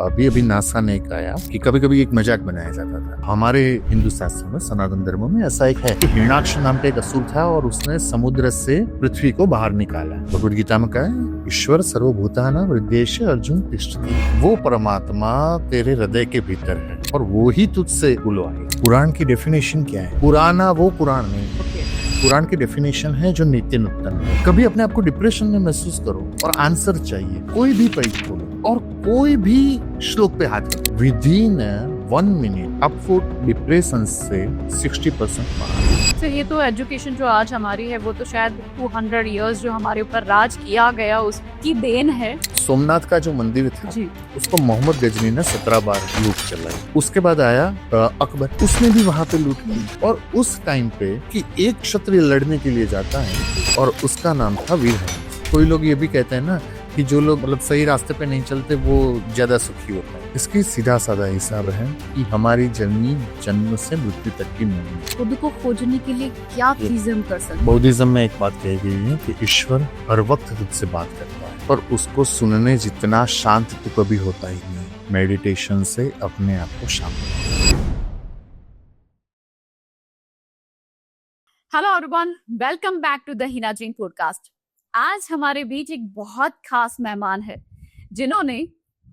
अभी अभी नासा ने कहा कि कभी कभी एक मजाक बनाया जाता था हमारे हिंदू शास्त्र में, सनातन धर्म में ऐसा एक है कि हिरण्याक्ष नाम का एक असुर था और उसने समुद्र से पृथ्वी को बाहर निकाला। भगवद गीता में कहा है, ईश्वर सर्वभूतानां हृदयेषु अर्जुन तिष्ठति। वो परमात्मा तेरे हृदय के भीतर है और वो ही तुझसे बुलवाए। पुराण की डेफिनेशन क्या है? पुराना वो पुराण नहीं, पुराण की डेफिनेशन है जो नित्य नूतन है। कभी अपने आप को डिप्रेशन में महसूस करो और आंसर चाहिए, कोई भी पेज खोलो और कोई भी श्लोक पे हाथ रखो, विदिन 1 मिनट आपको डिप्रेशन से 60% बाहर। तो ये तो एजुकेशन जो आज हमारी है वो तो शायद 200 इयर्स जो हमारे ऊपर राज किया गया उसकी देन है। सोमनाथ का जो मंदिर था जी, उसको मोहम्मद गजनी ने 17 बार लूट चलाई। उसके बाद आया अकबर, उसने भी वहां पे लूट की। और उस टाइम पे कि एक क्षत्रिय लड़ने के लिए जाता है और उसका नाम था वीर हरिश। कोई लोग ये भी कहते हैं ना कि जो लोग मतलब सही रास्ते पे नहीं चलते वो ज्यादा सुखी होते हैं। इसकी सीधा साधा हिसाब है कि हमारी जर्नी जन्म से मृत्यु तक की नहीं। खुद को खोजने के लिए क्या चीजें हम कर सकते? बौद्धिज्म में एक बात कही गई है कि ईश्वर हर वक्त तुझसे बात करता है, पर उसको सुनने जितना शांत तो कभी होता ही नहीं। मेडिटेशन से अपने आप को शांत। Hello everyone, welcome back to the Hina Jain podcast. आज हमारे बीच एक बहुत खास मेहमान है जिन्होंने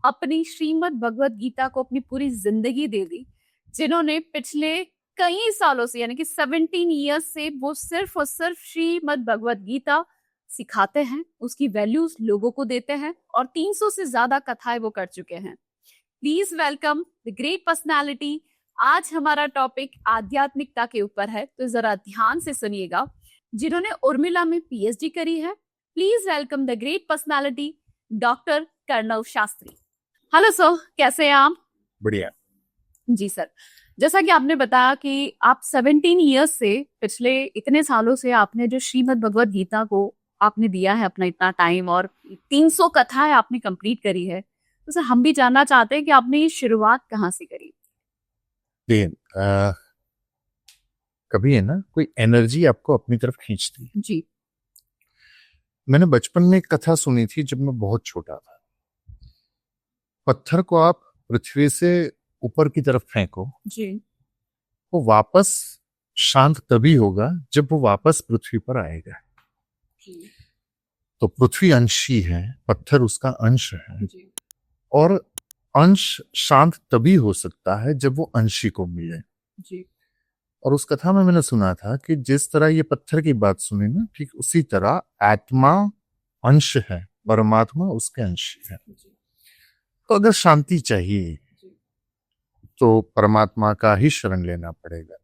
अपनी श्रीमद् भगवत गीता को अपनी पूरी जिंदगी दे दी, जिन्होंने पिछले कई सालों से यानी कि 17 इयर्स से वो सिर्फ और सिर्फ श्रीमद् भगवत गीता सिखाते हैं, उसकी वैल्यूज लोगों को देते हैं और 300 से ज्यादा कथाएं वो कर चुके हैं। Please welcome the great personality. आज हमारा टॉपिक आध्यात्मिकता के ऊपर है, तो जरा ध्यान से सुनिएगा। जिन्होंने उर्मिला में पीएचडी करी है, please welcome the great personality doctor Karnav Shastri. Hello sir, कैसे हैं आप? बढ़िया जी सर, जैसा कि आपने बताया कि आप 17 इयर्स से, पिछले इतने सालों से आपने जो श्रीमद् भगवत गीता को आपने दिया है अपना इतना टाइम और 300 कथाएं आपने कंप्लीट करी है, तो सर हम भी जानना चाहते हैं कि आपने ये शुरुआत कहाँ से करी? कभी है ना कोई एनर्जी आपको अपनी तरफ खींचती है। जी, मैंने बचपन में एक कथा सुनी थी जब मैं बहुत छोटा था। पत्थर को आप पृथ्वी से ऊपर की तरफ फेंको, जी, वो वापस शांत तभी होगा जब वो वापस पृथ्वी पर आएगा। जी, तो पृथ्वी अंशी है, पत्थर उसका अंश है जी, और अंश शांत तभी हो सकता है जब वो अंशी को मिले। जी, और उस कथा में मैंने सुना था कि जिस तरह ये पत्थर की बात सुनी ना, ठीक उसी तरह आत्मा अंश है, परमात्मा उसके अंश है। जी, तो अगर शांति चाहिए जी, तो परमात्मा का ही शरण लेना पड़ेगा।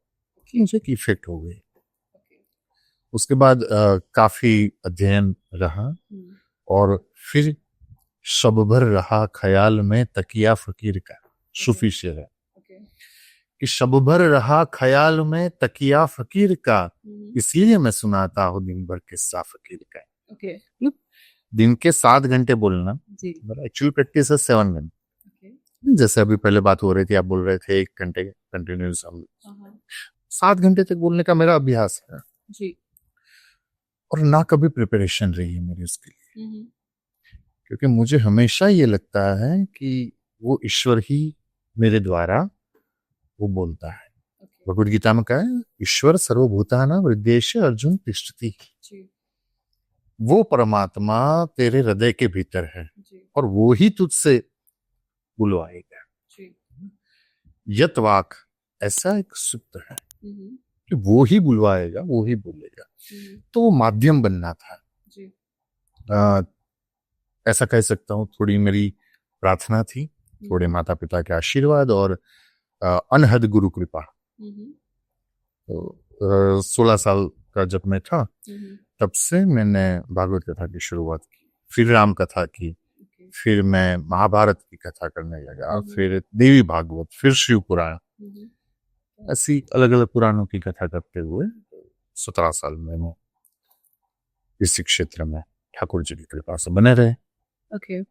मुझे एक इफेक्ट हो गई। उसके बाद काफी अध्ययन रहा और फिर शब भर रहा ख्याल में तकिया फकीर का। सूफी शेर है कि शब भर रहा ख्याल में तकिया फकीर का, इसलिए मैं सुनाता हूँ दिन भर किस्सा फकीर का। ओके, दिन के 7 घंटे बोलना, जी, एक्चुअल प्रैक्टिस है 7 घंटे। जैसे अभी पहले बात हो रही थी, आप बोल रहे थे 1 घंटे कंटिन्यूस, 7 घंटे तक बोलने का मेरा अभ्यास है। जी, और ना कभी प्रिपरेशन रही है मेरी उसके लिए, क्योंकि मुझे हमेशा ये लगता है कि वो ईश्वर ही मेरे द्वारा वो बोलता है। भगवद गीता में कहा है, ईश्वर सर्वभूतानां हृदयेषु अर्जुन तिष्ठति। वो परमात्मा तेरे हृदय के भीतर है और वो ही तुझसे बुलवाएगा। यत वाक, ऐसा एक सूत्र है कि वो ही बुलवाएगा, वो ही बोलेगा। तो वो माध्यम बनना था। ऐसा कह सकता हूँ, थोड़ी मेरी प्रार्थना थी, थोड़े माता पिता के आशीर्वाद और अनहद गुरु कृपा। तो 16 साल का जब मैं था तब से मैंने भागवत कथा की शुरुआत की, फिर राम कथा की, फिर मैं महाभारत की कथा करने लगा, फिर देवी भागवत, फिर शिव पुराण, ऐसी अलग अलग पुराणों की कथा करते हुए 17 साल में इसी क्षेत्र में ठाकुर जी की कृपा से बने रहे। Okay,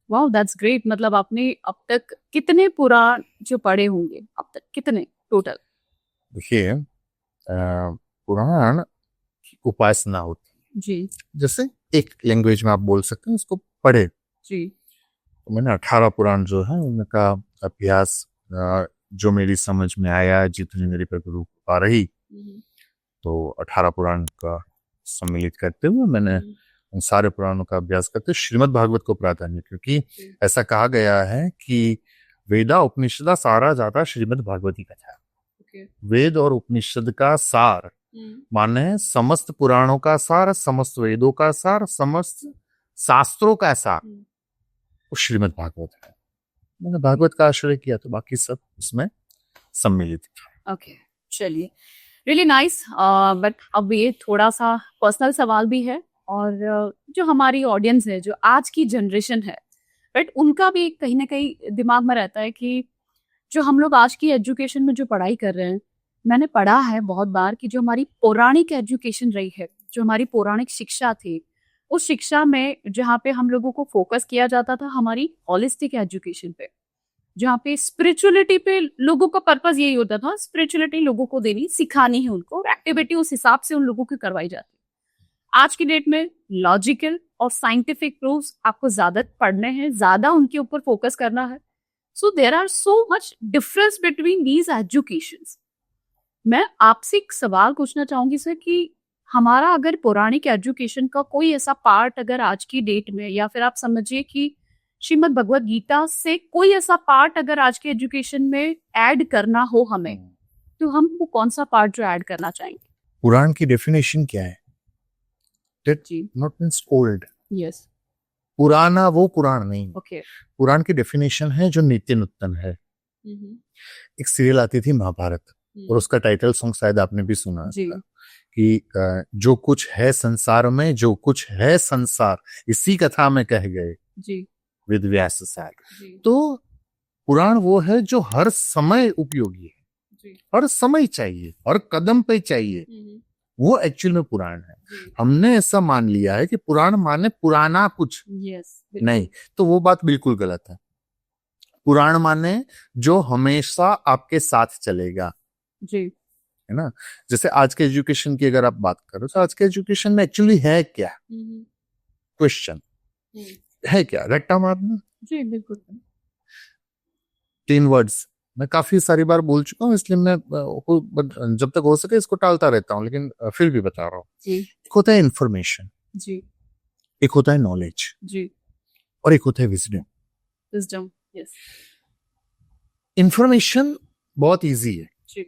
wow, that's great. मतलब आपने अब तक कितने पुराण जो पढ़े होंगे, अब तक कितने टोटल? देखिए, पुराण की उपासना होती है, जी, जैसे एक लैंग्वेज में आप बोल सकते हैं उसको पढ़े। जी, तो मैंने 18 पुराण जो है उनका अभ्यास जो मेरी समझ में आया, जितनी मेरी पर गुरु कृपा रही, तो 18 पुराण का सम्मिलित करते हुए मैंने उन सारे पुराणों का अभ्यास करते श्रीमद् भागवत को प्राधान्य, क्योंकि ऐसा कहा गया है कि वेदा उपनिषदा सारा जाता श्रीमद् भागवती कथा। वेद और उपनिषद का सार माने समस्त पुराणों का सार, समस्त वेदों का सार, समस्त शास्त्रों का सार वो श्रीमद् भागवत है। मैंने भागवत का आश्रय किया तो बाकी सब उसमें सम्मिलित था। ओके, चलिए, रियली नाइस। बट अब ये थोड़ा सा पर्सनल सवाल भी है, और जो हमारी ऑडियंस है, जो आज की जनरेशन है, बट उनका भी कहीं ना कहीं दिमाग में रहता है कि जो हम लोग आज की एजुकेशन में जो पढ़ाई कर रहे हैं, मैंने पढ़ा है बहुत बार कि जो हमारी पौराणिक एजुकेशन रही है, जो हमारी पौराणिक शिक्षा थी, उस शिक्षा में जहाँ पे हम लोगों को फोकस किया जाता था हमारी होलिस्टिक एजुकेशन पे, जहाँ पे स्पिरिचुअलिटी पे लोगों का पर्पस यही होता था, स्पिरिचुअलिटी लोगों को देनी, सिखानी है उनको, और एक्टिविटी उस हिसाब से उन लोगों की करवाई जाती है। आज की डेट में लॉजिकल और साइंटिफिक प्रूफ्स आपको ज्यादा पढ़ने हैं, ज्यादा उनके ऊपर फोकस करना है। So there are so much difference between these educations. मैं आपसे एक सवाल पूछना चाहूंगी सर कि हमारा अगर पौराणिक एजुकेशन का कोई ऐसा पार्ट अगर आज की डेट में, या फिर आप समझिए कि श्रीमद् भगवत गीता से कोई ऐसा पार्ट अगर आज के एजुकेशन में ऐड करना हो हमें, तो हम वो कौन सा पार्ट जो ऐड करना चाहेंगे? पुराण की डेफिनेशन क्या है? That not means old. Yes. पुराना वो पुराण नहीं। Okay. पुराण की डेफिनेशन है जो नित्य नूतन है। एक सीरियल आती थी महाभारत, और उसका टाइटल सॉन्ग शायद आपने भी सुना था कि जो कुछ है संसार में, जो कुछ है संसार इसी कथा में कह गए जी। वेद व्यास सार। तो पुराण वो है जो हर समय उपयोगी है, हर समय चाहिए, हर कदम पे चाहिए, वो एक्चुअल में पुराण है। हमने ऐसा मान लिया है कि पुराण माने पुराना कुछ नहीं, तो वो बात बिल्कुल गलत है। पुराण माने जो हमेशा आपके साथ चलेगा जी, है ना। जैसे आज के एजुकेशन की अगर आप बात करो तो आज के एजुकेशन में एक्चुअली है क्या? क्वेश्चन है क्या? रट्टा मारना जी, बिल्कुल। 3 वर्ड्स मैं काफी सारी बार बोल चुका हूँ, इसलिए मैं जब तक हो सके इसको टालता रहता हूँ, लेकिन फिर भी बता रहा हूँ। एक होता है इंफॉर्मेशन जी, एक होता है नॉलेज जी, और एक होता है विजडम। यस। इंफॉर्मेशन बहुत इजी है जी,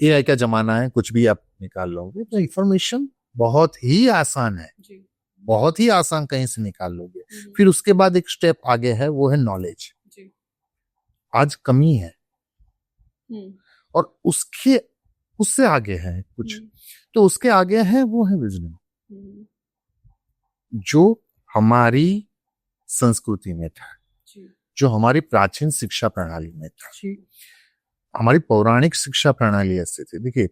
एआई का जमाना है, कुछ भी आप निकाल लोगे, तो इंफॉर्मेशन बहुत ही आसान है जी, बहुत ही आसान कहीं से निकाल लोगे। फिर उसके बाद एक स्टेप आगे है, वो है नॉलेज। आज कमी है, और उससे आगे है कुछ, तो उसके आगे है वो है विजडम, जो हमारी संस्कृति में था, जो हमारी प्राचीन शिक्षा प्रणाली में था। हमारी पौराणिक शिक्षा प्रणाली ऐसे थी। देखिए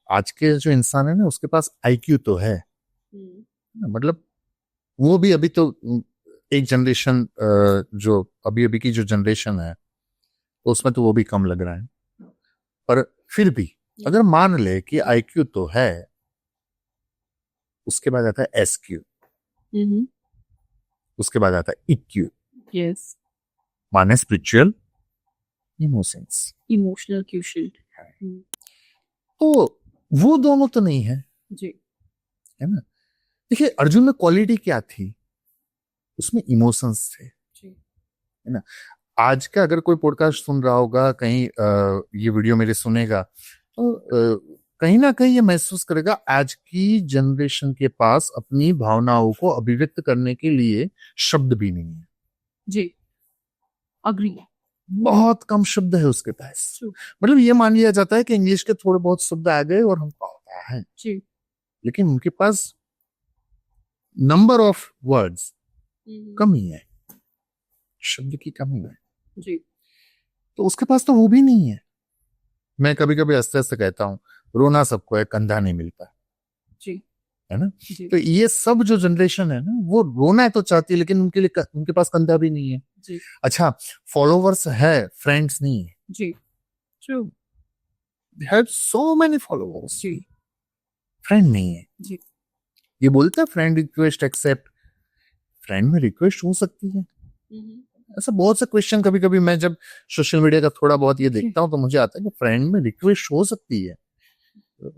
आज के जो इंसान है ना, उसके पास आईक्यू तो है, मतलब वो भी अभी तो एक जनरेशन, जो अभी की जो जनरेशन है तो उसमें तो वो भी कम लग रहा है, पर फिर भी अगर मान ले कि आईक्यू तो है, उसके बाद आता है एसक्यू, उसके बाद आता है ईक्यू, यस, माने स्पिरिचुअल इमोशनल क्यूशेंट। तो वो दोनों तो नहीं है जी, है ना। देखिए अर्जुन में क्वालिटी क्या थी? उसमें इमोशंस थे जी, है ना। आज का अगर कोई पॉडकास्ट सुन रहा होगा, कहीं ये वीडियो मेरे सुनेगा, तो कहीं ना कहीं ये महसूस करेगा आज की जनरेशन के पास अपनी भावनाओं को अभिव्यक्त करने के लिए शब्द भी नहीं है जी, अग्री, बहुत कम शब्द है उसके पास। मतलब ये मान लिया जाता है कि इंग्लिश के थोड़े बहुत शब्द आ गए और हमको आता है जी, लेकिन उनके पास नंबर ऑफ वर्ड्स कमी है, शब्द की कमी है जी, तो उसके पास तो वो भी नहीं है। मैं कभी कभी हंसते हंसते कहता हूँ, रोना सबको है, कंधा नहीं मिलता जी, है ना। तो ये सब जो जनरेशन है ना, वो रोना है तो चाहती है, लेकिन उनके लिए उनके पास कंधा भी नहीं है जी। अच्छा, फॉलोवर्स है, फ्रेंड्स नहीं है जी, true, they have so many followers जी, फ्रेंड नहीं है जी। ये बोलता है फ्रेंड रिक्वेस्ट एक्सेप्ट, फ्रेंड में रिक्वेस्ट हो सकती है, ऐसा बहुत से क्वेश्चन कभी कभी मैं जब सोशल मीडिया का थोड़ा बहुत ये देखता हूँ तो मुझे आता है कि फ्रेंड में रिक्वेस्ट हो सकती है।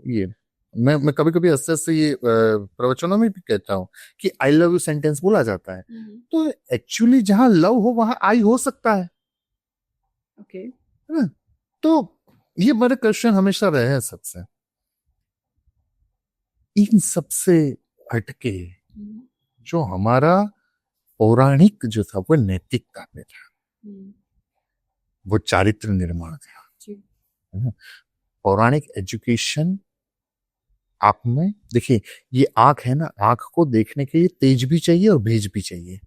ये मैं कभी कभी हंसते हंसते ये प्रवचनों में भी कहता हूँ कि आई लव यू सेंटेंस बोला जाता है, तो एक्चुअली जहां लव हो वहां आई हो सकता है। ओके। है ना? तो ये मेरे क्वेश्चन हमेशा रहे हैं सबसे। इन सबसे हटके जो हमारा पौराणिक जो था वो नैतिकता पे था, वो चारित्र निर्माण था। है ना? पौराणिक एजुकेशन आंख में, देखिए ये आंख है ना, आंख को देखने के लिए तेज भी चाहिए और भेज भी चाहिए।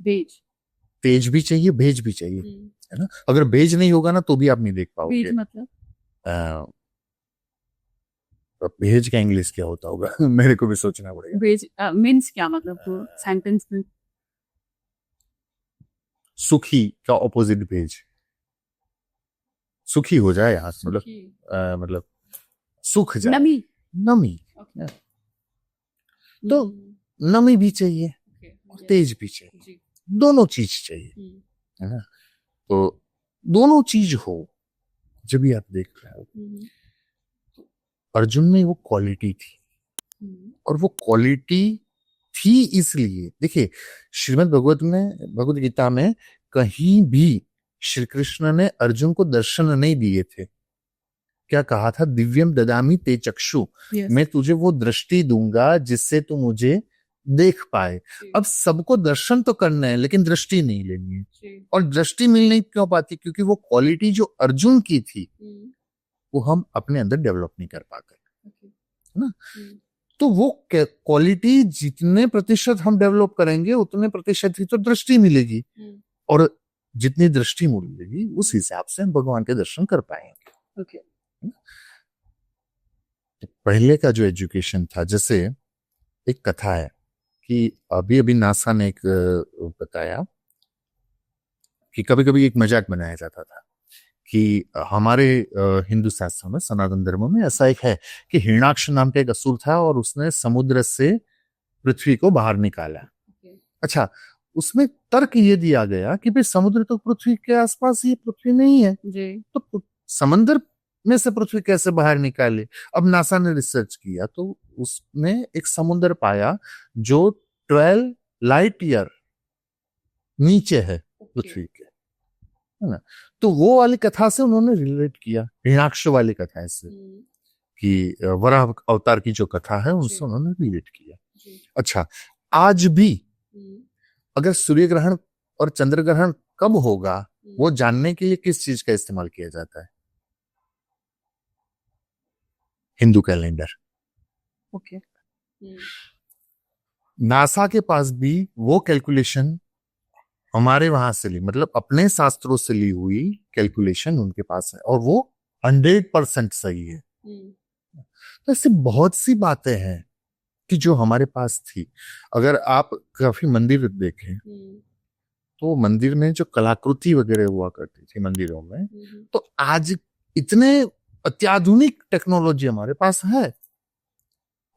बेज। तेज भी चाहिए, भेज भी चाहिए, है ना? अगर भेज नहीं होगा ना तो भी आप नहीं देख पाओगे। बेज मतलब भेज का इंग्लिश क्या होता होगा मेरे को भी सोचना पड़ेगा। बेज मीन्स क्या मतलब सेंटेंस में? सुखी का ऑपोजिट भेज, सुखी हो जाए यहाँ से, मतलब सुख जाए, नमी। नमी। तो नमी भी चाहिए और तेज भी चाहिए, दोनों चीज चाहिए, है ना? तो दोनों चीज हो जब भी आप देख रहे हो। अर्जुन में वो क्वालिटी थी, और वो क्वालिटी थी इसलिए, देखिए श्रीमद् भगवत गीता में कहीं भी श्री कृष्ण ने अर्जुन को दर्शन नहीं दिए थे। क्या कहा था? दिव्यम ददामि ते चक्षु, मैं तुझे वो दृष्टि दूंगा जिससे तू मुझे देख पाए। अब सबको दर्शन तो करना है लेकिन दृष्टि नहीं लेनी है, और दृष्टि मिल नहीं क्यों पाती? क्योंकि वो क्वालिटी जो अर्जुन की थी वो हम अपने अंदर डेवलप नहीं कर पाते, है ना? तो वो क्वालिटी जितने प्रतिशत हम डेवलप करेंगे उतने प्रतिशत ही तो दृष्टि मिलेगी, और जितनी दृष्टि मिलेगी उस हिसाब से हम भगवान के दर्शन कर पाएंगे। ओके। पहले का जो एजुकेशन था, जैसे एक कथा है कि अभी अभी नासा ने एक बताया कि कभी कभी एक मजाक बनाया जाता था कि हमारे हिंदू शास्त्रों में, सनातन धर्मों में ऐसा एक है कि हिरणाक्ष नाम का एक असुर था और उसने समुद्र से पृथ्वी को बाहर निकाला। अच्छा, उसमें तर्क ये दिया गया कि भाई समुद्र तो पृथ्वी के आसपास ही, पृथ्वी नहीं है जी, तो समंदर में से पृथ्वी कैसे बाहर निकाले? अब नासा ने रिसर्च किया तो उसने एक समुद्र पाया जो 12 लाइट ईयर नीचे है पृथ्वी के, है ना? तो वो वाली कथा से उन्होंने रिलेट किया, हिरणाक्ष वाली कथा से, कि वराह अवतार की जो कथा है उनसे उन्होंने रिलेट किया। अच्छा, आज भी अगर सूर्य ग्रहण और चंद्र ग्रहण कब होगा वो जानने के लिए किस चीज का इस्तेमाल किया जाता है? हिंदू कैलेंडर। ओके। नासा के पास भी वो कैलकुलेशन हमारे वहां से ली, मतलब अपने शास्त्रों से ली हुई कैलकुलेशन उनके पास है, और वो 100% सही है। तो ऐसी बहुत सी बातें हैं कि जो हमारे पास थी। अगर आप काफी मंदिर देखें तो मंदिर में जो कलाकृति वगैरह हुआ करती थी मंदिरों में, तो आज इतने अत्याधुनिक टेक्नोलॉजी हमारे पास है,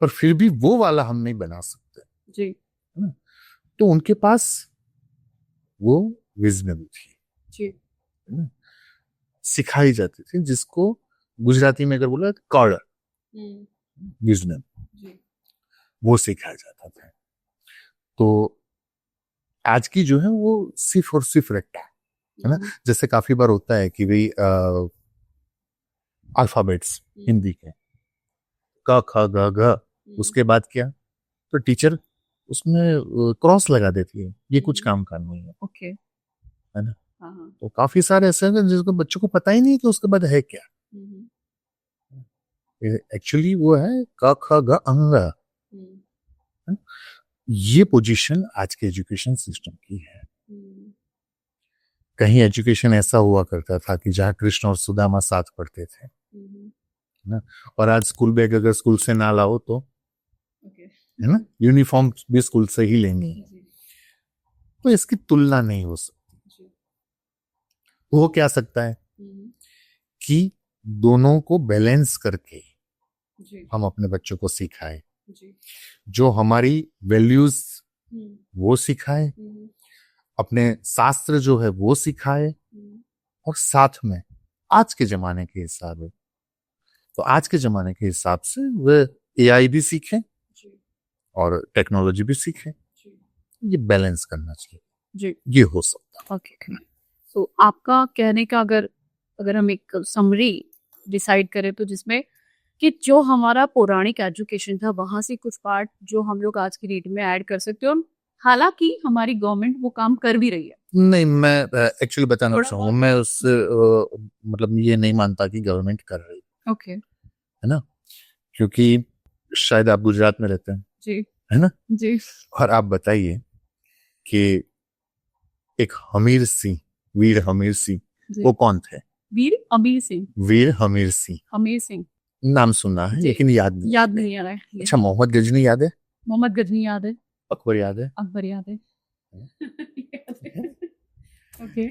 पर फिर भी वो वाला हम नहीं बना सकते जी, है ना? तो उनके पास वो विजडम थी जी, है ना? सिखाई जाती थी, जिसको गुजराती में अगर बोला कौड़, विजडम, वो सिखाया जाता था। तो आज की जो है वो सिर्फ और सिर्फ रट्टा है ना। जैसे काफी बार होता है कि भाई अल्फाबेट्स हिंदी के क ख ग घ, उसके बाद क्या, तो टीचर उसमें क्रॉस लगा देती है, ये कुछ काम का नहीं है। ओके, है ना। तो काफी सारे ऐसे हैं जिसको बच्चों को पता ही नहीं कि उसके बाद है क्या। एक्चुअली वो है क ख ग अंग। ये पोजीशन आज के एजुकेशन सिस्टम की है। कहीं एजुकेशन ऐसा हुआ करता था कि जहां कृष्ण और सुदामा साथ पढ़ते थे ना, और आज स्कूल बैग अगर स्कूल से ना लाओ तो है ना, यूनिफॉर्म भी स्कूल से ही लेंगे, तो इसकी तुलना नहीं हो सकती। हो क्या सकता है कि दोनों को बैलेंस करके हम अपने बच्चों को सिखाएं, जो हमारी वैल्यूज वो सिखाएं, अपने शास्त्र जो है वो सिखाए, और साथ में आज के जमाने के हिसाब है तो आज के जमाने के हिसाब से वे एआई भी सीखें और टेक्नोलॉजी भी सीखें। ये बैलेंस करना चाहिए जी। ये हो सकता ओके, तो आपका कहने का अगर अगर हम एक समरी डिसाइड करें तो जिसमें कि जो हमारा पौराणिक एजुकेशन था वहां से कुछ पार्ट जो हम लोग आज की डेट में ऐड कर सकते हैं, और हालांकि हमारी गवर्नमेंट वो काम कर भी रही है। नहीं, मैं एक्चुअली बताना थोड़ा चाहूंगा, बहुत- मैं उससे मतलब ये नहीं मानता कि गवर्नमेंट कर रही ओके। है ना, क्योंकि शायद आप गुजरात में रहते हैं, जी। है ना, जी। और आप बताइए कि एक हमीर सिंह, वीर हमीर सिंह, जी। वो कौन थे? वीर अमीर सिंह। वीर हमीर सिंह हमीर सिंह नाम सुना है जी। लेकिन याद नहीं। याद नहीं आ रहा है। अच्छा, मोहम्मद गजनी याद है? मोहम्मद गजनी याद है, अकबर याद है? अकबर याद है। ओके।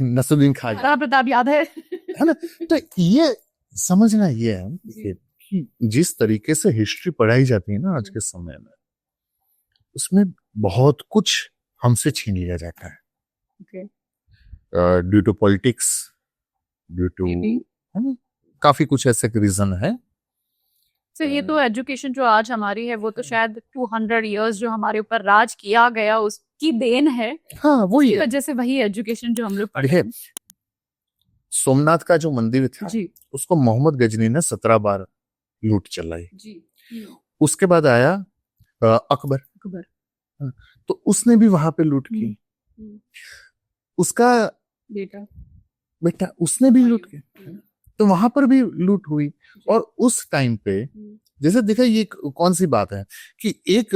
नसरुद्दीन खान, महाराणा प्रताप याद है। है ना। तो ये समझना ये है कि जिस तरीके से हिस्ट्री पढ़ाई जाती है ना आज के समय में, उसमें बहुत कुछ हमसे छीन लिया जाता है okay. Due to politics, due to Maybe। काफी कुछ ऐसे रीजन है। तो ये तो एजुकेशन जो आज हमारी है वो तो शायद 200 इयर्स जो हमारे ऊपर राज किया गया उसकी देन है। हाँ, वही उसकी है। वजह से वही एजुकेशन जो हम लोग पढ़ रहे देखिए, हैं। सोमनाथ का जो मंदिर था जी। उसको मोहम्मद गजनी ने 17 बार लूट चलाई। जी। उसके बाद आया अकबर, अकबर। तो उसने भी वहां पे लूट की। उसका बेटा उसने भी लूट की, तो वहां पर भी लूट हुई। और उस टाइम पे जैसे देखा, ये कौन सी बात है कि एक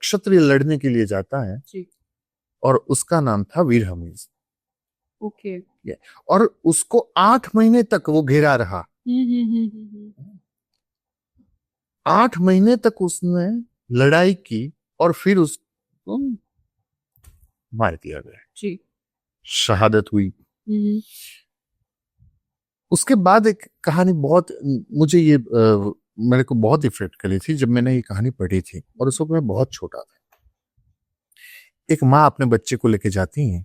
क्षत्रिय लड़ने के लिए जाता है जी। और उसका नाम था वीर हमीर, ओके। और उसको 8 महीने तक वो घेरा रहा। 8 महीने तक उसने लड़ाई की और फिर उसको मार दिया गया, जी। शहादत हुई। उसके बाद एक कहानी बहुत मुझे ये मेरे को बहुत इफेक्ट करी थी जब मैंने ये कहानी पढ़ी थी, और उस वक्त मैं बहुत छोटा था। एक माँ अपने बच्चे को लेके जाती है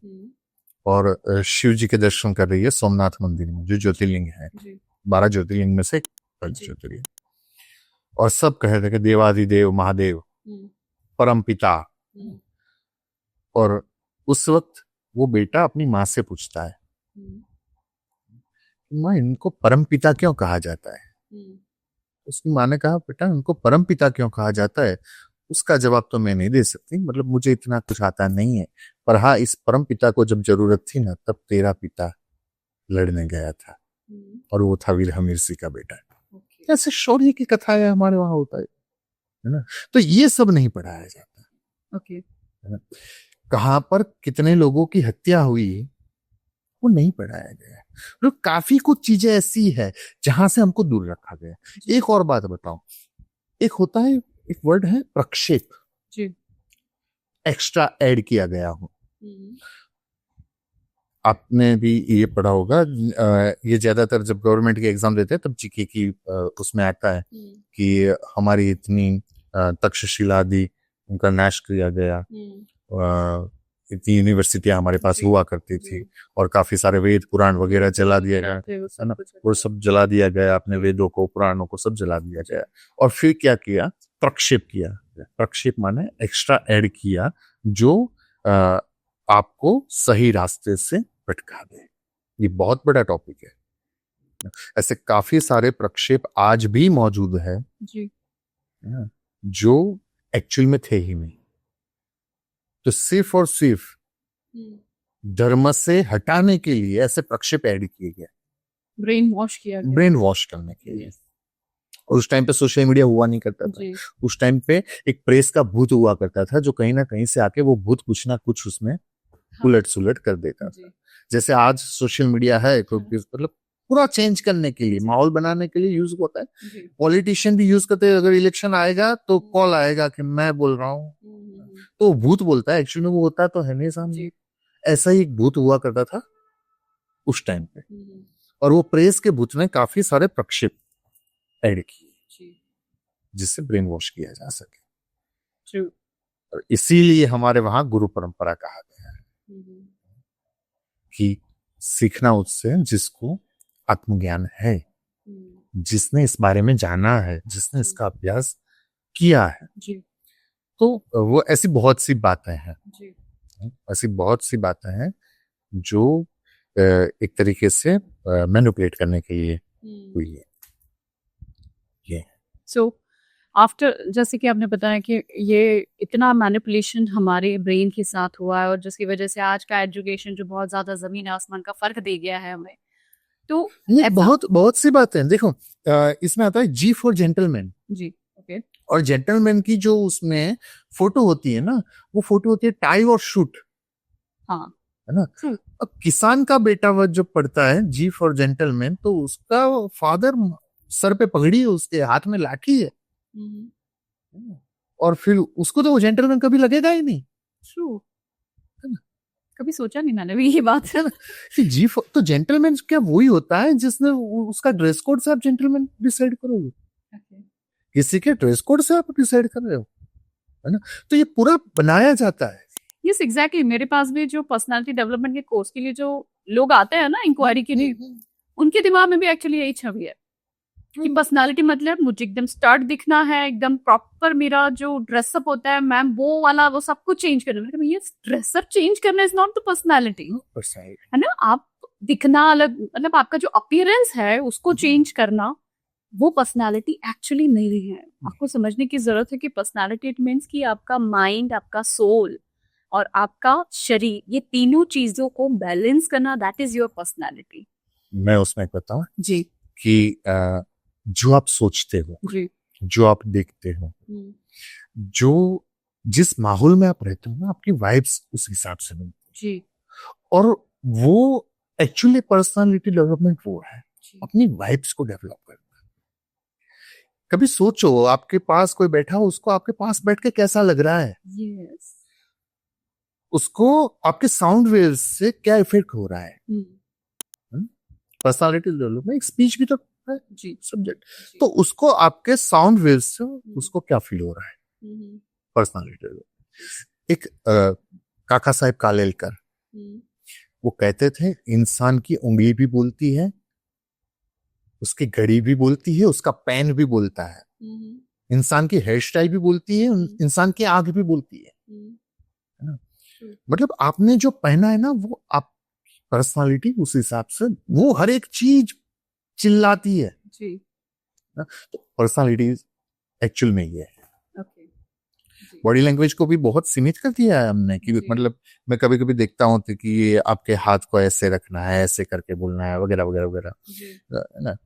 और शिव जी के दर्शन कर रही है सोमनाथ मंदिर में, जो ज्योतिर्लिंग है, 12 ज्योतिर्लिंग में से ज्योतिर्लिंग। और सब कह रहे थे देवाधिदेव महादेव, परम पिता। और उस वक्त वो बेटा अपनी माँ से पूछता है, माँ इनको परम पिता क्यों कहा जाता है? उसकी माँ ने कहा, बेटा इनको परम पिता क्यों कहा जाता है उसका जवाब तो मैं नहीं दे सकती, मतलब मुझे इतना कुछ आता नहीं है, पर हाँ, इस परम पिता को जब जरूरत थी ना, तब तेरा पिता लड़ने गया था, और वो था वीर हमीर सिंह का बेटा। ऐसे शौर्य की कथाएं हमारे वहां होता है ना। तो ये सब नहीं पढ़ाया जाता। ओके। कहां पर कितने लोगों की हत्या हुई वो नहीं पढ़ाया गया है। तो काफी कुछ चीजें ऐसी है जहां से हमको दूर रखा गया। एक और बात बताऊं, एक होता है, एक वर्ड है प्रक्षेप, जी। एक्स्ट्रा ऐड किया गया हो। आपने भी ये पढ़ा होगा, ये ज्यादातर जब गवर्नमेंट के एग्जाम देते हैं तब जीके की उसमें आता है कि हमारी इतनी तक्षशिला आदि उनका नाश किया गया, इतनी यूनिवर्सिटियां हमारे पास हुआ करती थी, और काफी सारे वेद पुराण वगैरह जला दिया गया, है ना, वो सब जला दिया गया, अपने वेदों को पुराणों को सब जला दिया गया। और फिर क्या किया? प्रक्षेप किया। प्रक्षेप माने एक्स्ट्रा ऐड किया जो आपको सही रास्ते से भटका दे। ये बहुत बड़ा टॉपिक है। ऐसे काफी सारे प्रक्षेप आज भी मौजूद है जी। जो एक्चुअल में थे ही नहीं, तो सिर्फ और सिर्फ धर्म से हटाने के लिए ऐसे प्रक्षेप ऐड किए गए, ब्रेन वॉश किया गया, ब्रेन वॉश करने के लिए। और उस टाइम पे सोशल मीडिया हुआ नहीं करता था। उस टाइम पे एक प्रेस का भूत हुआ करता था जो कहीं ना कहीं से आके वो भूत कुछ ना कुछ उसमें उलट सुलट कर देता था। जैसे आज सोशल मीडिया है, मतलब पूरा चेंज करने के लिए, माहौल बनाने के लिए यूज होता है। पॉलिटिशियन भी यूज करते हैं। अगर इलेक्शन आएगा तो कॉल आएगा कि मैं बोल रहा हूँ, तो भूत बोलता है, एक्चुअली में वो होता तो है नहीं सामने। ऐसा ही एक भूत हुआ करता था उस टाइम पे, और वो प्रेस के भूत ने काफी सारे प्रक्षेप ऐड किए जिससे ब्रेन वॉश किया जा सके। और इसीलिए हमारे वहां गुरु परंपरा कहा गया है। कि सीखना उससे जिसको आत्मज्ञान है, जिसने इस बारे में जाना है, जिसने इसका अभ्यास किया है। जी तो वो ऐसी बहुत सी बातें हैं, जी ऐसी बहुत सी बातें हैं जो एक तरीके से मैनिपुलेट करने के लिए हुई है। ये सो आफ्टर, जैसे कि आपने बताया कि ये इतना मैनिपुलेशन हमारे ब्रेन के साथ हुआ है और जिसकी वजह से आज का एजुकेशन जो बहुत ज्यादा जमीन आसमान का फर्क दे गया है हमें, तो ये ऐसा- बहुत बहुत सी बातें हैं। देखो इसमें आता है जी फॉर जेंटलमैन, जी ओके और जेंटलमैन की जो उसमें फोटो होती है ना, वो फोटो होती है टाई और शूट, हाँ है ना। True. अब किसान का बेटा वह जब पढ़ता है जी फॉर जेंटलमैन, तो उसका फादर सर पे पगड़ी है, उसके हाथ में लाठी है, और फिर उसको तो वो जेंटलमैन कभी लगेगा ही नहीं। ट्रू, कभी सोचा नहीं मैंने भी ये बात। फिर जी तो जेंटलमैन क्या वही होता है जिसने उसका ड्रेस कोड से आप जेंटलमैन डिसाइड करोगे, किसी के ड्रेस कोड से आप डिसाइड कर रहे हो, है ना। तो ये पूरा बनाया जाता है। यस एग्जैक्टली, मेरे पास भी जो पर्सनालिटी डेवलपमेंट के कोर्स के लिए जो लोग आते हैं ना इंक्वायरी के लिए, उनके दिमाग में भी एक्चुअली यही छवि है कि पर्सनालिटी मतलब मुझे एकदम स्टार्ट दिखना है, एकदम प्रॉपर मेरा जो ड्रेसअप होता है मैम वो वाला, वो सब कुछ चेंज करना है। ये ड्रेसअप चेंज करना इज नॉट द पर्सनालिटी, है ना। आप दिखना अलग, मतलब आपका जो अपीयरेंस है उसको चेंज करना, वो पर्सनालिटी एक्चुअली नहीं है। आपको समझने की जरूरत है कि पर्सनालिटी इट मीन्स कि आपका माइंड, आपका सोल और आपका शरीर, ये तीनों चीजों को बैलेंस करना, दैट इज योर पर्सनालिटी। मैं उसमें एक बताऊं जी कि जो आप सोचते हो, जी जो आप देखते हो, जो जिस माहौल में आप रहते हो ना, आपकी वाइब्स उस हिसाब से बनती है। जी और वो एक्चुअली पर्सनालिटी डेवलपमेंट वो है, अपनी वाइब्स को डेवलप करना। कभी सोचो आपके पास कोई बैठा हो, उसको आपके पास बैठ के कैसा लग रहा है, यस उसको आपके साउंड वेव्स से क्या इफेक्ट हो रहा है। पर्सनालिटी डेवलपमेंट एक स्पीच भी तो है जी सब्जेक्ट, तो उसको आपके साउंड वेव्स से उसको क्या फील हो रहा है, पर्सनालिटी डेवलपमेंट। एक काका साहेब कालेलकर, वो कहते थे इंसान की उंगली भी बोलती है, उसकी घड़ी भी बोलती है, उसका पेन भी बोलता है, इंसान की हेयर स्टाइल भी बोलती है, इंसान की आंख भी बोलती है ना। मतलब आपने जो पहना है ना, वो आप पर्सनालिटी उस हिसाब से, वो हर एक चीज चिल्लाती है जी ना। तो पर्सनालिटी एक्चुअल में ये है। ओके बॉडी लैंग्वेज को भी बहुत सीमित कर दिया है हमने, कि जी। मतलब मैं कभी कभी देखता हूँ तो कि ये आपके हाथ को ऐसे रखना है, ऐसे करके बोलना है, वगैरह वगैरह वगैरह, है ना।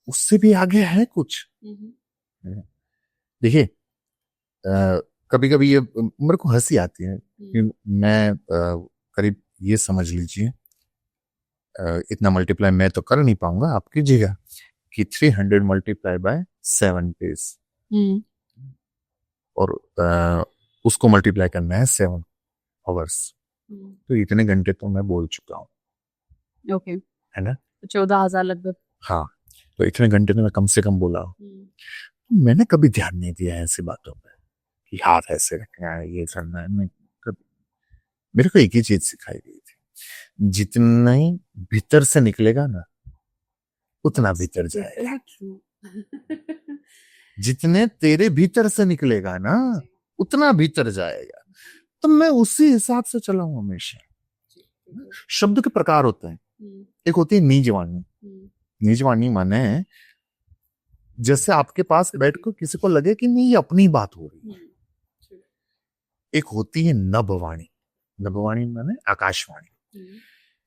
उससे भी आगे है कुछ। देखिए कभी कभी ये मेरे को हंसी आती है कि मैं करीब ये समझ लीजिए, इतना मल्टीप्लाई मैं तो कर नहीं पाऊंगा, आप कीजिएगा, कि 300 मल्टीप्लाई बाय 7 days, और उसको मल्टीप्लाई करना है 7 hours, तो इतने घंटे तो मैं बोल चुका हूँ, ओके, है ना। 14,000 लगभग। हाँ, तो इतने घंटे तो मैं कम से कम बोला हूँ। मैंने कभी ध्यान नहीं दिया है ऐसी बातों पे कि हाथ ऐसे रखना है, ये करना है। मैं कभी, मेरे को एक ही चीज सिखाई गई थी, जितना ही भीतर से निकलेगा ना, उतना भीतर जाएगा। जितने तेरे भीतर से निकलेगा ना, उतना भीतर जाएगा। तो मैं उसी हिसाब से चला हूं हमेशा। शब्द के प्रकार होते हैं, एक होती है निजवाणी। निजवाणी माने जैसे आपके पास बैठकर किसी को लगे कि नहीं ये अपनी बात हो रही है। एक होती है नभवाणी। नभवाणी माने आकाशवाणी,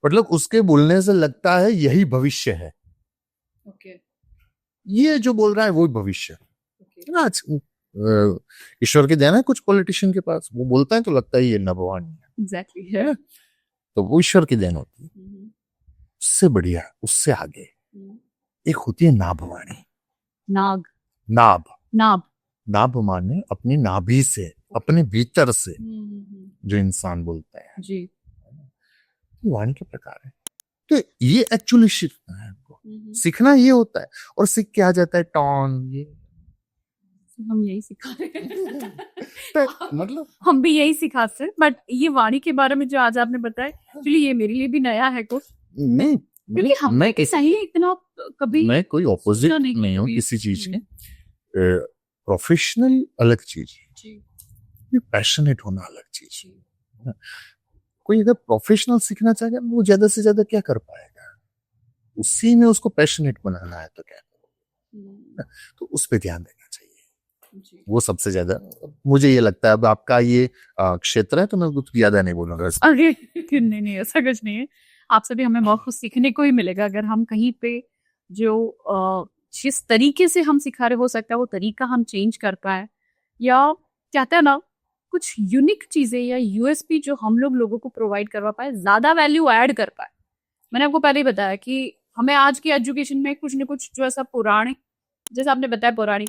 मतलब उसके बोलने से लगता है यही भविष्य है, ये जो बोल रहा है वही भविष्य है। आज ईश्वर की देन है कुछ पॉलिटिशियन के पास, वो बोलता है तो लगता है ये नभवाणी है। एग्जैक्टली है। तो वो ईश्वर की देन होती है। उससे बढ़िया, उससे आगे एक होती है नाभवाणी। नाग, नाभ, नाभ, नाभ माने अपनी नाभि से, अपने भीतर से जो इंसान बोलता है जी। वाणी के प्रकार है। तो ये एक्चुअली सीखना है हमको, सीखना ये होता है। और सीख के आ जाता है टॉन, ये हम यही सिखा रहे हैं तो मतलब हम भी यही सिखाते हैं, बट ये वाणी के बारे में जो आज आपने बताया, एक्चुअली ये मेरे लिए भी नया है कुछ, नहीं, क्योंकि हम मैं भी सही इतना कभी मैं कोई ऑपोजिट सोचा नहीं नहीं हूँ कभी। किसी चीज जी। के। प्रोफेशनल अलग चीज है, जी पैशनेट होना अलग चीज है। कोई अगर प्रोफेशनल सीखना चाहेगा वो ज्यादा से ज्यादा क्या कर पाएगा, उसी में उसको पैशनेट बनाना है तो क्या, तो उस पर ध्यान देना चाहिए, वो सबसे ज्यादा मुझे ये लगता है। अब आपका ये क्षेत्र है तो मैं कुछ ज्यादा नहीं बोलूंगा इस पर। अरे नहीं ऐसा कुछ नहीं है, आपसे भी हमें बहुत कुछ सीखने को ही मिलेगा अगर हम कहीं पे जो जिस तरीके से हम सिखा रहे, हो सकता है वो तरीका हम चेंज कर पाए, या कहते हैं ना कुछ यूनिक चीजें या यूएसपी जो हम लोगों को प्रोवाइड करवा पाए, ज्यादा वैल्यू ऐड कर पाए। मैंने आपको पहले ही बताया कि हमें आज की एजुकेशन में कुछ न कुछ जो ऐसा पुराने, जैसे आपने बताया पुरानी,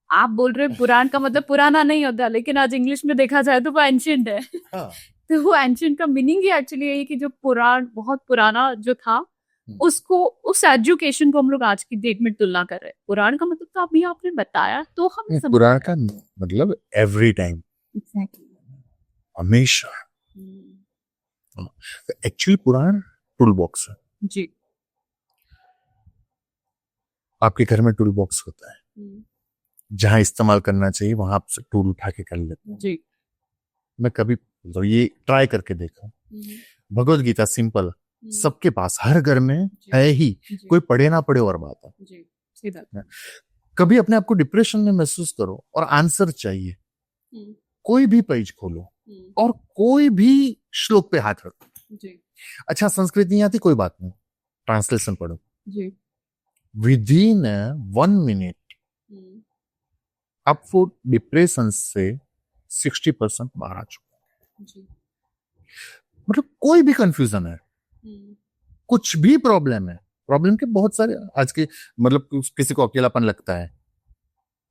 आप बोल रहे पुराण का मतलब पुराना नहीं होता, लेकिन आज इंग्लिश में देखा जाए तो वो एंशिएंट है हाँ। तो वो एंशिएंट का मीनिंग ही एक्चुअली यही कि जो पुराण बहुत पुराना जो था, उसको, उस एजुकेशन को हम लोग आज की डेट में तुलना कर रहे हैं। पुराण का मतलब तो अभी आपने बताया, तो हम सब पुराण का मतलब एवरी टाइम, हमेशा। एक्चुअली पुराण टूल बॉक्स है। जी आपके घर में टूल बॉक्स होता है, जहां इस्तेमाल करना चाहिए वहां आप टूल उठा के कर लेते हैं। जी मैं कभी तो ये ट्राई करके देखा, भगवत गीता सिंपल, सबके पास हर घर में है ही, कोई पढ़े ना पढ़े और बात है। कभी अपने आप को डिप्रेशन में महसूस करो और आंसर चाहिए, कोई भी पेज खोलो और कोई भी श्लोक पे हाथ रखो। अच्छा संस्कृत नहीं आती, कोई बात नहीं, ट्रांसलेशन पढ़ो। विद इन 1 मिनट आपको डिप्रेशन से 60% बाहर आ चुका है। मतलब कोई भी कंफ्यूजन है, कुछ भी प्रॉब्लम है, प्रॉब्लम के बहुत सारे आज के, मतलब किसी को अकेलापन लगता है,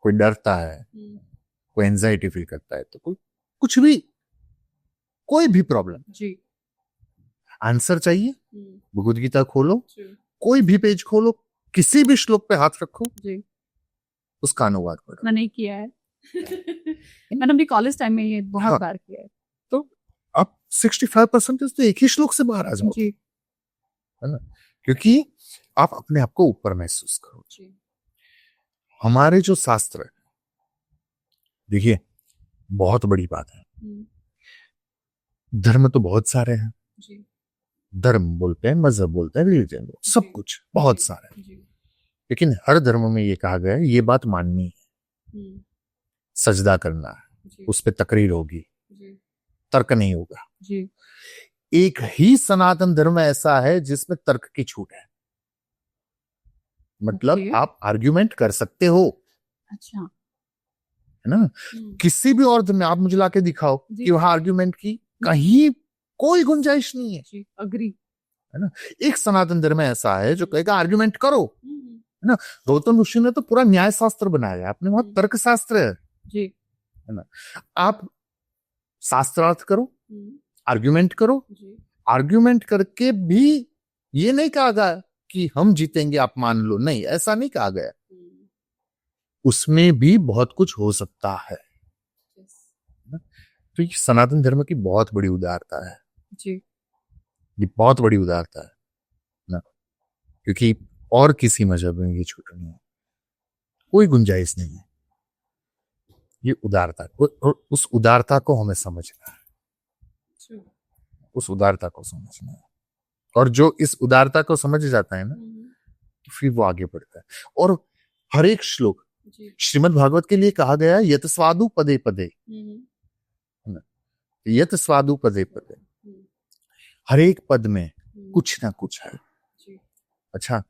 कोई डरता है, कोई एंजाइटी फील करता है, तो कोई कुछ भी, कोई भी प्रॉब्लम, आंसर चाहिए, भगवद गीता खोलो, कोई भी पेज खोलो, किसी भी श्लोक पे हाथ रखो, उसका अनुवाद पढ़ो। मैंने किया है मैंने अपनी कॉलेज टाइम में ये बहुत बार किया है। तो आप 65% तो एक ही श्लोक से बाहर आ जाओ, है ना, क्योंकि आप अपने आप को ऊपर महसूस करो। हमारे जो शास्त्र है, देखिए बहुत बड़ी बात है, धर्म तो बहुत सारे हैं, धर्म बोलते हैं, मजहब बोलते हैं, रिलीजन, सब कुछ बहुत सारे हैं, लेकिन हर धर्म में ये कहा गया है ये बात माननी है, सजदा करना है, उस पर तकरीर होगी, तर्क नहीं होगा। एक ही सनातन धर्म ऐसा है जिसमें तर्क की छूट है, मतलब आप आर्ग्यूमेंट कर सकते हो। अच्छा, है ना, किसी भी और धर्म में आप मुझे लाके दिखाओ कि वहां आर्ग्यूमेंट की कहीं कोई गुंजाइश नहीं है। अग्री, है ना। एक सनातन धर्म ऐसा है जो कहेगा आर्ग्यूमेंट करो, है ना। गौतम ऋषि ने तो पूरा न्याय शास्त्र बनाया, आपने वहां तर्क शास्त्र है ना। आप शास्त्रार्थ करो, आर्ग्यूमेंट करो, आर्ग्यूमेंट करके भी ये नहीं कहा गया कि हम जीतेंगे आप मान लो, नहीं, ऐसा नहीं कहा गया, उसमें भी बहुत कुछ हो सकता है। तो ये सनातन धर्म की बहुत बड़ी उदारता है जी, ये बहुत बड़ी उदारता है ना, क्योंकि और किसी मजहब में ये छूट नहीं है, कोई गुंजाइश नहीं है। ये उदारता, उस उदारता को हमें समझना है, उस उदारता को समझना है, और जो इस उदारता को समझ जाता है ना, तो फिर वो आगे बढ़ता है। और हर एक श्लोक श्रीमद् भागवत के लिए कहा गया है, यत स्वादु पदे पदे, यत स्वादु पदे पदे, हर एक पद में कुछ ना कुछ है। अच्छा,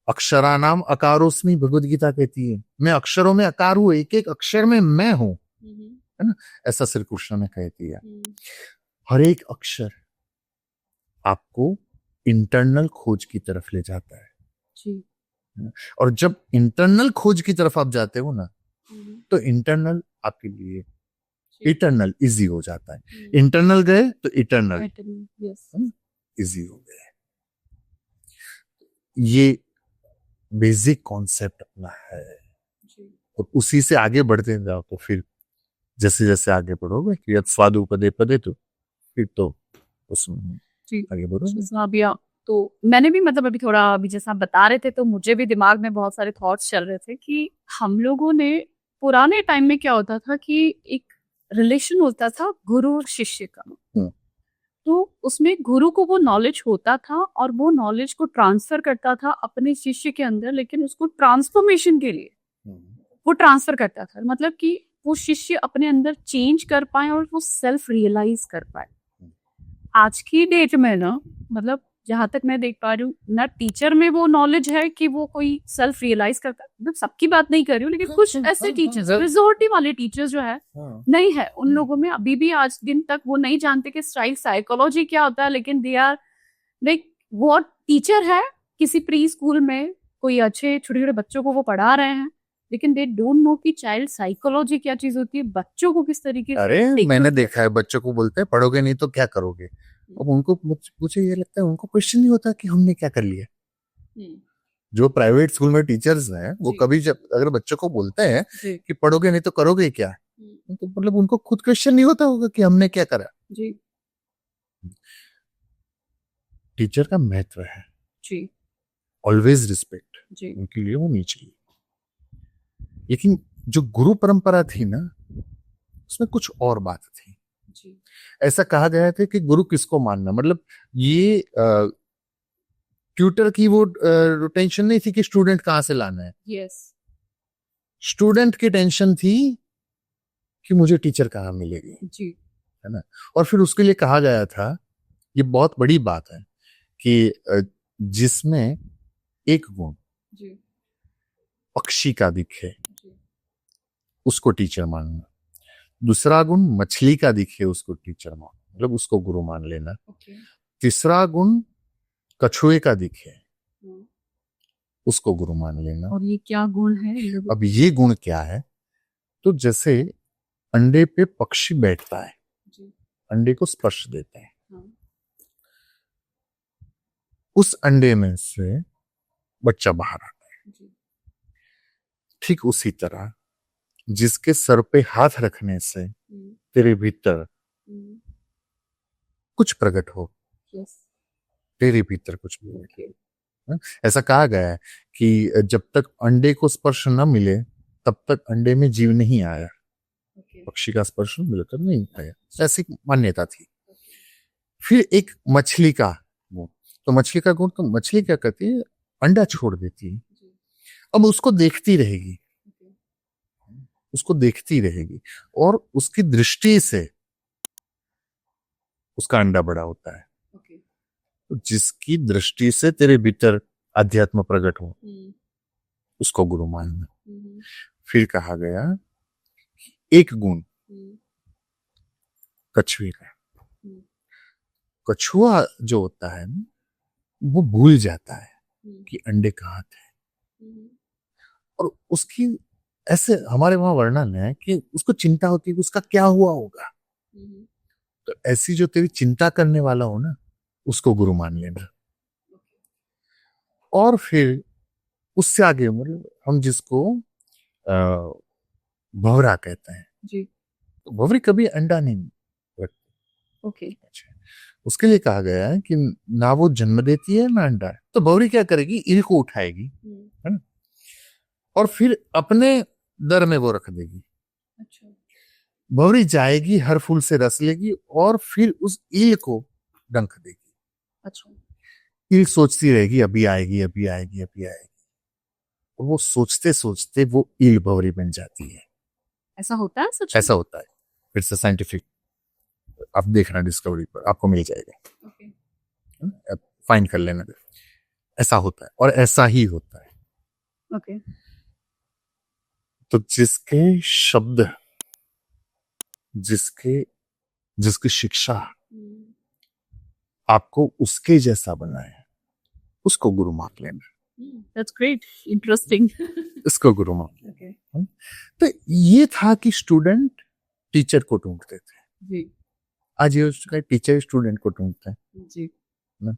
अक्षरानाम अकारोस्मि भगवद गीता कहती है, मैं अक्षरों में अकार हूं, एक एक अक्षर में मैं हूं, है ना, ऐसा श्री कृष्ण ने कहती है। हर एक अक्षर आपको इंटरनल खोज की तरफ ले जाता है जी। और जब इंटरनल खोज की तरफ आप जाते हो ना, तो इंटरनल आपके लिए इटर्नल इजी हो जाता है। इंटरनल गए तो इटर्नल इजी हो गए। ये बेसिक कॉन्सेप्ट अपना है, और उसी से आगे बढ़ते जाओ तो फिर जैसे जैसे आगे बढ़ोगे कि यत् स्वादु पदे पदे तो फिर तो उसमें जी। आगे बढ़ोगे। साबिया, तो मैंने भी मतलब अभी थोड़ा अभी जैसा आप बता रहे थे तो मुझे भी दिमाग में बहुत सारे थॉट्स चल रहे थे कि हम लोगों ने पुराने टाइम में क्या होता था कि एक रिलेशन होता था गुरु और शिष्य का। हम्म। तो उसमें गुरु को वो नॉलेज होता था और वो नॉलेज को ट्रांसफर करता था अपने शिष्य के अंदर, लेकिन उसको ट्रांसफॉर्मेशन के लिए वो ट्रांसफर करता था, मतलब कि वो शिष्य अपने अंदर चेंज कर पाए और वो सेल्फ रियलाइज कर पाए। आज की डेट में ना, मतलब जहां तक मैं देख पा रही हूँ ना, टीचर में वो नॉलेज है कि वो कोई सेल्फ रियलाइज करता है। मतलब सबकी बात नहीं कर रही हूँ, लेकिन कुछ ऐसे टीचर्स, मेजॉरिटी वाले टीचर्स जो है नहीं है, उन लोगों में अभी भी आज दिन तक वो नहीं जानते कि साइकोलॉजी क्या होता है, लेकिन दे आर लाइक वो टीचर है किसी प्री स्कूल में, कोई अच्छे छोटे छोटे बच्चों को वो पढ़ा रहे हैं, लेकिन दे डोंट नो कि चाइल्ड साइकोलॉजी क्या चीज होती है, बच्चों को किस तरीके से। अरे मैंने देखा है बच्चों को बोलते हैं पढ़ोगे नहीं तो क्या करोगे। अब उनको मुझे ये लगता है उनको क्वेश्चन नहीं होता कि हमने क्या कर लिया। जो प्राइवेट स्कूल में टीचर्स हैं वो कभी जब अगर बच्चों को बोलते हैं कि पढ़ोगे नहीं तो करोगे क्या, तो मतलब उनको खुद क्वेश्चन नहीं होता होगा कि हमने क्या करा। जी टीचर का महत्व है जी ऑलवेज रिस्पेक्ट, जी उनके लिए वो नहीं चाहिए। लेकिन जो गुरु परंपरा थी ना उसमें कुछ और बात थी। जी ऐसा कहा गया था कि गुरु किसको मानना, मतलब ये ट्यूटर की वो टेंशन नहीं थी कि स्टूडेंट कहां से लाना है। यस स्टूडेंट की टेंशन थी कि मुझे टीचर कहाँ मिलेगी, जी है ना। और फिर उसके लिए कहा गया था, ये बहुत बड़ी बात है कि जिसमें एक गुण जी पक्षी का दिखे उसको टीचर मानना, दूसरा गुण मछली का दिखे उसको टीचर मानना, मतलब उसको गुरु मान लेना। तीसरा गुण कछुए का दिखे उसको गुरु मान लेना। और ये क्या गुण है? अब ये गुण क्या है, तो जैसे अंडे पे पक्षी बैठता है, अंडे को स्पर्श देता है, उस अंडे में से बच्चा बाहर आता है। ठीक उसी तरह जिसके सर पे हाथ रखने से तेरे भीतर कुछ प्रकट हो, तेरे भीतर कुछ प्रकट हो। ऐसा कहा गया है कि जब तक अंडे को स्पर्श न मिले तब तक अंडे में जीव नहीं आया, पक्षी का स्पर्श मिलकर नहीं आया, ऐसी मान्यता थी। फिर एक मछली का गुण, तो मछली का गुण, तो मछली क्या करती है, अंडा छोड़ देती है, अब उसको देखती रहेगी, उसको देखती रहेगी और उसकी दृष्टि से उसका अंडा बड़ा होता है। तो जिसकी दृष्टि से तेरे भीतर अध्यात्म प्रकट हो उसको गुरु मानना। फिर कहा गया एक गुण कछुए का, कछुआ जो होता है ना वो भूल जाता है कि अंडे कहाँ थे, और उसकी ऐसे हमारे वहां वर्णन है कि उसको चिंता होती है कि उसका क्या हुआ होगा। तो ऐसी जो तेरी चिंता करने वाला हो ना उसको गुरु मान लेना। और फिर उससे आगे मतलब हम जिसको भंवरा कहते हैं, जी तो भंवरी कभी अंडा नहीं रखती। ओके उसके लिए कहा गया है कि ना वो जन्म देती है ना अंडा है, तो भंवरी क्या करेगी, ईल को उठाएगी, है ना, और फिर अपने दर में वो रख देगी। अच्छा भंवरी जाएगी, हर फूल से रस लेगी और फिर उस ईल को डंक देगी। अच्छा ईल सोचती रहेगी अभी आएगी अभी आएगी अभी आएगी, और वो सोचते सोचते वो ईल भंवरी बन जाती है। ऐसा होता है सच में? ऐसा होता है, इट्स अ साइंटिफिक, आप देखना डिस्कवरी पर आपको मिल जाएगा। ओके फाइंड कर लेना, ऐसा होता है और ऐसा ही होता है। ओके तो जिसके शब्द, जिसकी शिक्षा आपको उसके जैसा बनाए उसको गुरु मान लेना। That's great, interesting. इसको गुरु मान ओके लेना। तो ये था कि स्टूडेंट टीचर को ढूंढते थे, जी आज ये टीचर स्टूडेंट को ढूंढते हैं जी ना।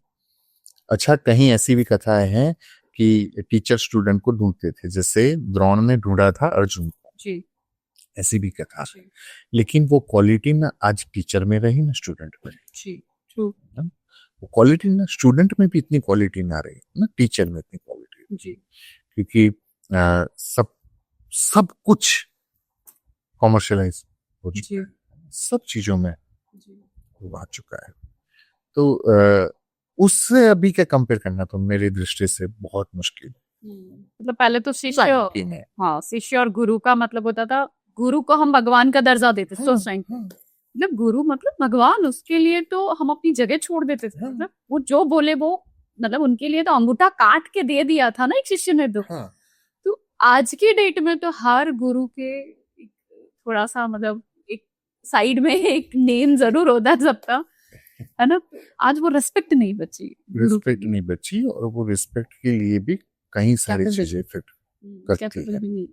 अच्छा, कहीं ऐसी भी कथाएं हैं कि टीचर स्टूडेंट को ढूंढते थे, जैसे द्रोण ने ढूंढा था अर्जुन जी ऐसी भी कथा है। जी लेकिन वो क्वालिटी ना आज टीचर में रही ना स्टूडेंट में। जी ट्रू ना वो क्वालिटी ना स्टूडेंट में भी इतनी क्वालिटी ना रही ना टीचर में इतनी क्वालिटी, जी क्योंकि सब सब कुछ कॉमर्शलाइज हो चुका जी है, सब चीजों में जी वो आ चुका है। तो उससे अभी का कंपेयर करना तो मेरी दृष्टि से बहुत मुश्किल मतलब पहले तो शिष्य, है। हाँ शिष्य और गुरु का मतलब होता था, गुरु को हम भगवान का दर्जा देते थे उस टाइम। हाँ, मतलब गुरु मतलब भगवान, उसके लिए तो हम अपनी जगह छोड़ देते थे। हाँ। मतलब वो जो बोले वो, मतलब उनके लिए तो अंगूठा काट के दे दिया था ना एक शिष्य ने तो। हाँ। तो आज की डेट में तो हर गुरु के एक थोड़ा सा मतलब एक साइड में एक नेम जरूर होता है सबका, है ना। आज वो रेस्पेक्ट नहीं बची गुरु के रिस्पेक्ट लिए। नहीं बची, और वो रिस्पेक्ट के लिए भी कई सारी Capable चीजें इफेक्ट करती कैपेबल है। भी नहीं।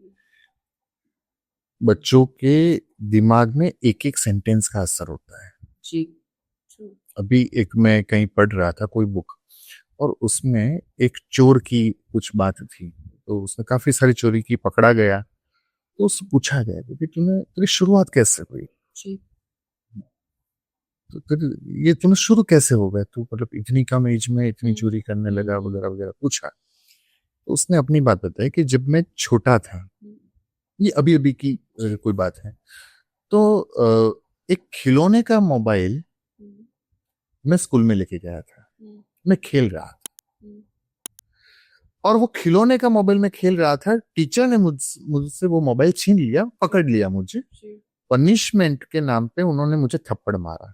बच्चों के दिमाग में एक एक सेंटेंस का असर होता है। जी अभी एक मैं कहीं पढ़ रहा था कोई बुक, और उसमें एक चोर की कुछ बात थी, तो उसने काफी सारी चोरी की, पकड़ा गया, तो उससे पूछा गया कि तूने तेरी शुरुआत कैसे हुई, जी तो ये तूने शुरू कैसे हो गया, तू मतलब इतनी कम एज में इतनी चोरी करने लगा, वगैरह वगैरह पूछा। तो उसने अपनी बात बताई कि जब मैं छोटा था, ये अभी अभी की कोई बात है, तो एक खिलौने का मोबाइल मैं स्कूल में लेके गया था, मैं खेल रहा था, और वो खिलौने का मोबाइल में खेल रहा था, टीचर ने मुझसे वो मोबाइल छीन लिया, पकड़ लिया मुझे, पनिशमेंट के नाम पे उन्होंने मुझे थप्पड़ मारा।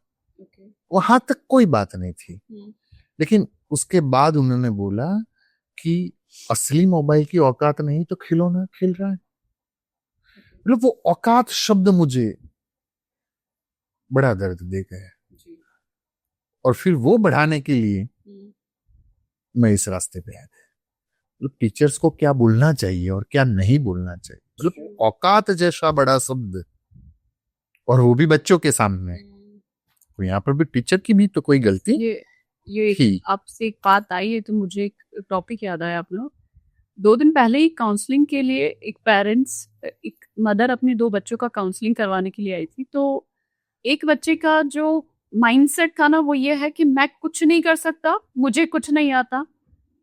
वहां तक कोई बात नहीं थी, लेकिन उसके बाद उन्होंने बोला कि असली मोबाइल की औकात नहीं तो खिलौना खेल रहा है। मतलब वो औकात शब्द मुझे बड़ा दर्द दे गया, और फिर वो बढ़ाने के लिए मैं इस रास्ते पे आया। मतलब टीचर्स को क्या बोलना चाहिए और क्या नहीं बोलना चाहिए, मतलब औकात जैसा बड़ा शब्द, और वो भी बच्चों के सामने। तो यहाँ पर भी टीचर की भी तो कोई गलती ये थी। आपसे एक बात आई है तो मुझे एक टॉपिक याद आया अपना। 2 दिन पहले ही काउंसलिंग के लिए एक मदर अपने 2 बच्चों का काउंसलिंग करवाने के लिए आई थी। तो एक बच्चे का जो माइंडसेट था ना वो ये है कि मैं कुछ नहीं कर सकता, मुझे कुछ नहीं आता।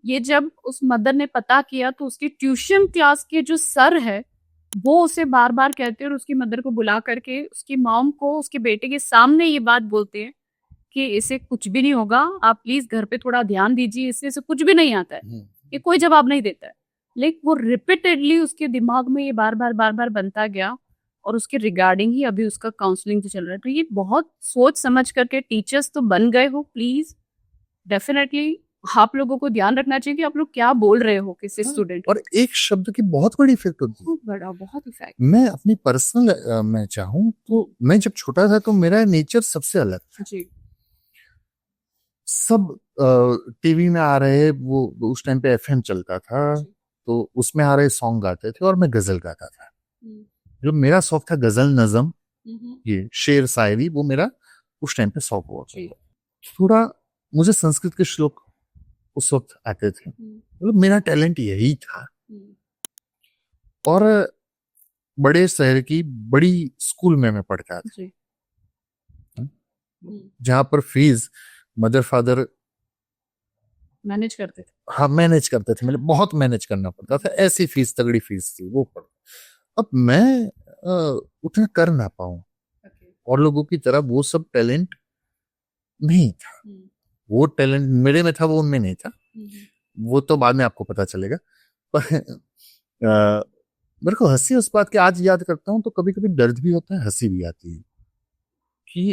ये जब उस मदर ने पता किया तो उसकी ट्यूशन क्लास के जो सर है वो उसे बार बार कहते हैं, और उसकी मदर को बुला करके उसकी मॉम को उसके बेटे के सामने ये बात बोलते हैं कि इसे कुछ भी नहीं होगा, आप प्लीज घर पे थोड़ा ध्यान दीजिए, इसे कुछ भी नहीं आता है, ये कोई जवाब नहीं देता है। लेकिन वो रिपीटेडली उसके दिमाग में ये बार बार बनता गया, और उसके रिगार्डिंग ही अभी उसका काउंसलिंग चल रहा है। तो ये बहुत सोच समझ करके, टीचर्स तो बन गए हो, प्लीज डेफिनेटली आप लोगों को ध्यान रखना चाहिए कि आप लोग क्या बोल रहे हो किसी स्टूडेंट को। और एक शब्द की बहुत बड़ी इफेक्ट होती है। बहुत बड़ा, बहुत इफेक्ट। मैं अपनी पर्सनल मैं चाहूँ तो मैं जब छोटा था तो मेरा नेचर सबसे अलग था। जी सब टीवी में आ रहे, वो उस टाइम पे एफएम चलता था, तो उसमें आ रहे सॉन्ग गाते थे और मैं गजल गाता था। जो मेरा शौक था गजल नज़म, ये शेर शायरी, वो मेरा उस टाइम पे शौक हुआ। थोड़ा मुझे संस्कृत के श्लोक उस वक्त आते थे, मतलब मेरा टैलेंट यही था। और बड़े शहर की बड़ी स्कूल में मैं पढ़ता था, जहां पर फीस मदर फादर मैनेज करते थे। हाँ मैनेज करते थे, मतलब बहुत मैनेज करना पड़ता था, ऐसी फीस तगड़ी फीस थी वो पढ़। अब मैं उतना कर ना पाऊं, और लोगों की तरह वो सब टैलेंट नहीं था। वो टैलेंट मेरे में था, वो उनमें नहीं था। वो तो बाद में आपको पता चलेगा। पर मेरे को हंसी उस बात की आज याद करता हूँ तो कभी कभी दर्द भी होता है, हंसी भी आती है कि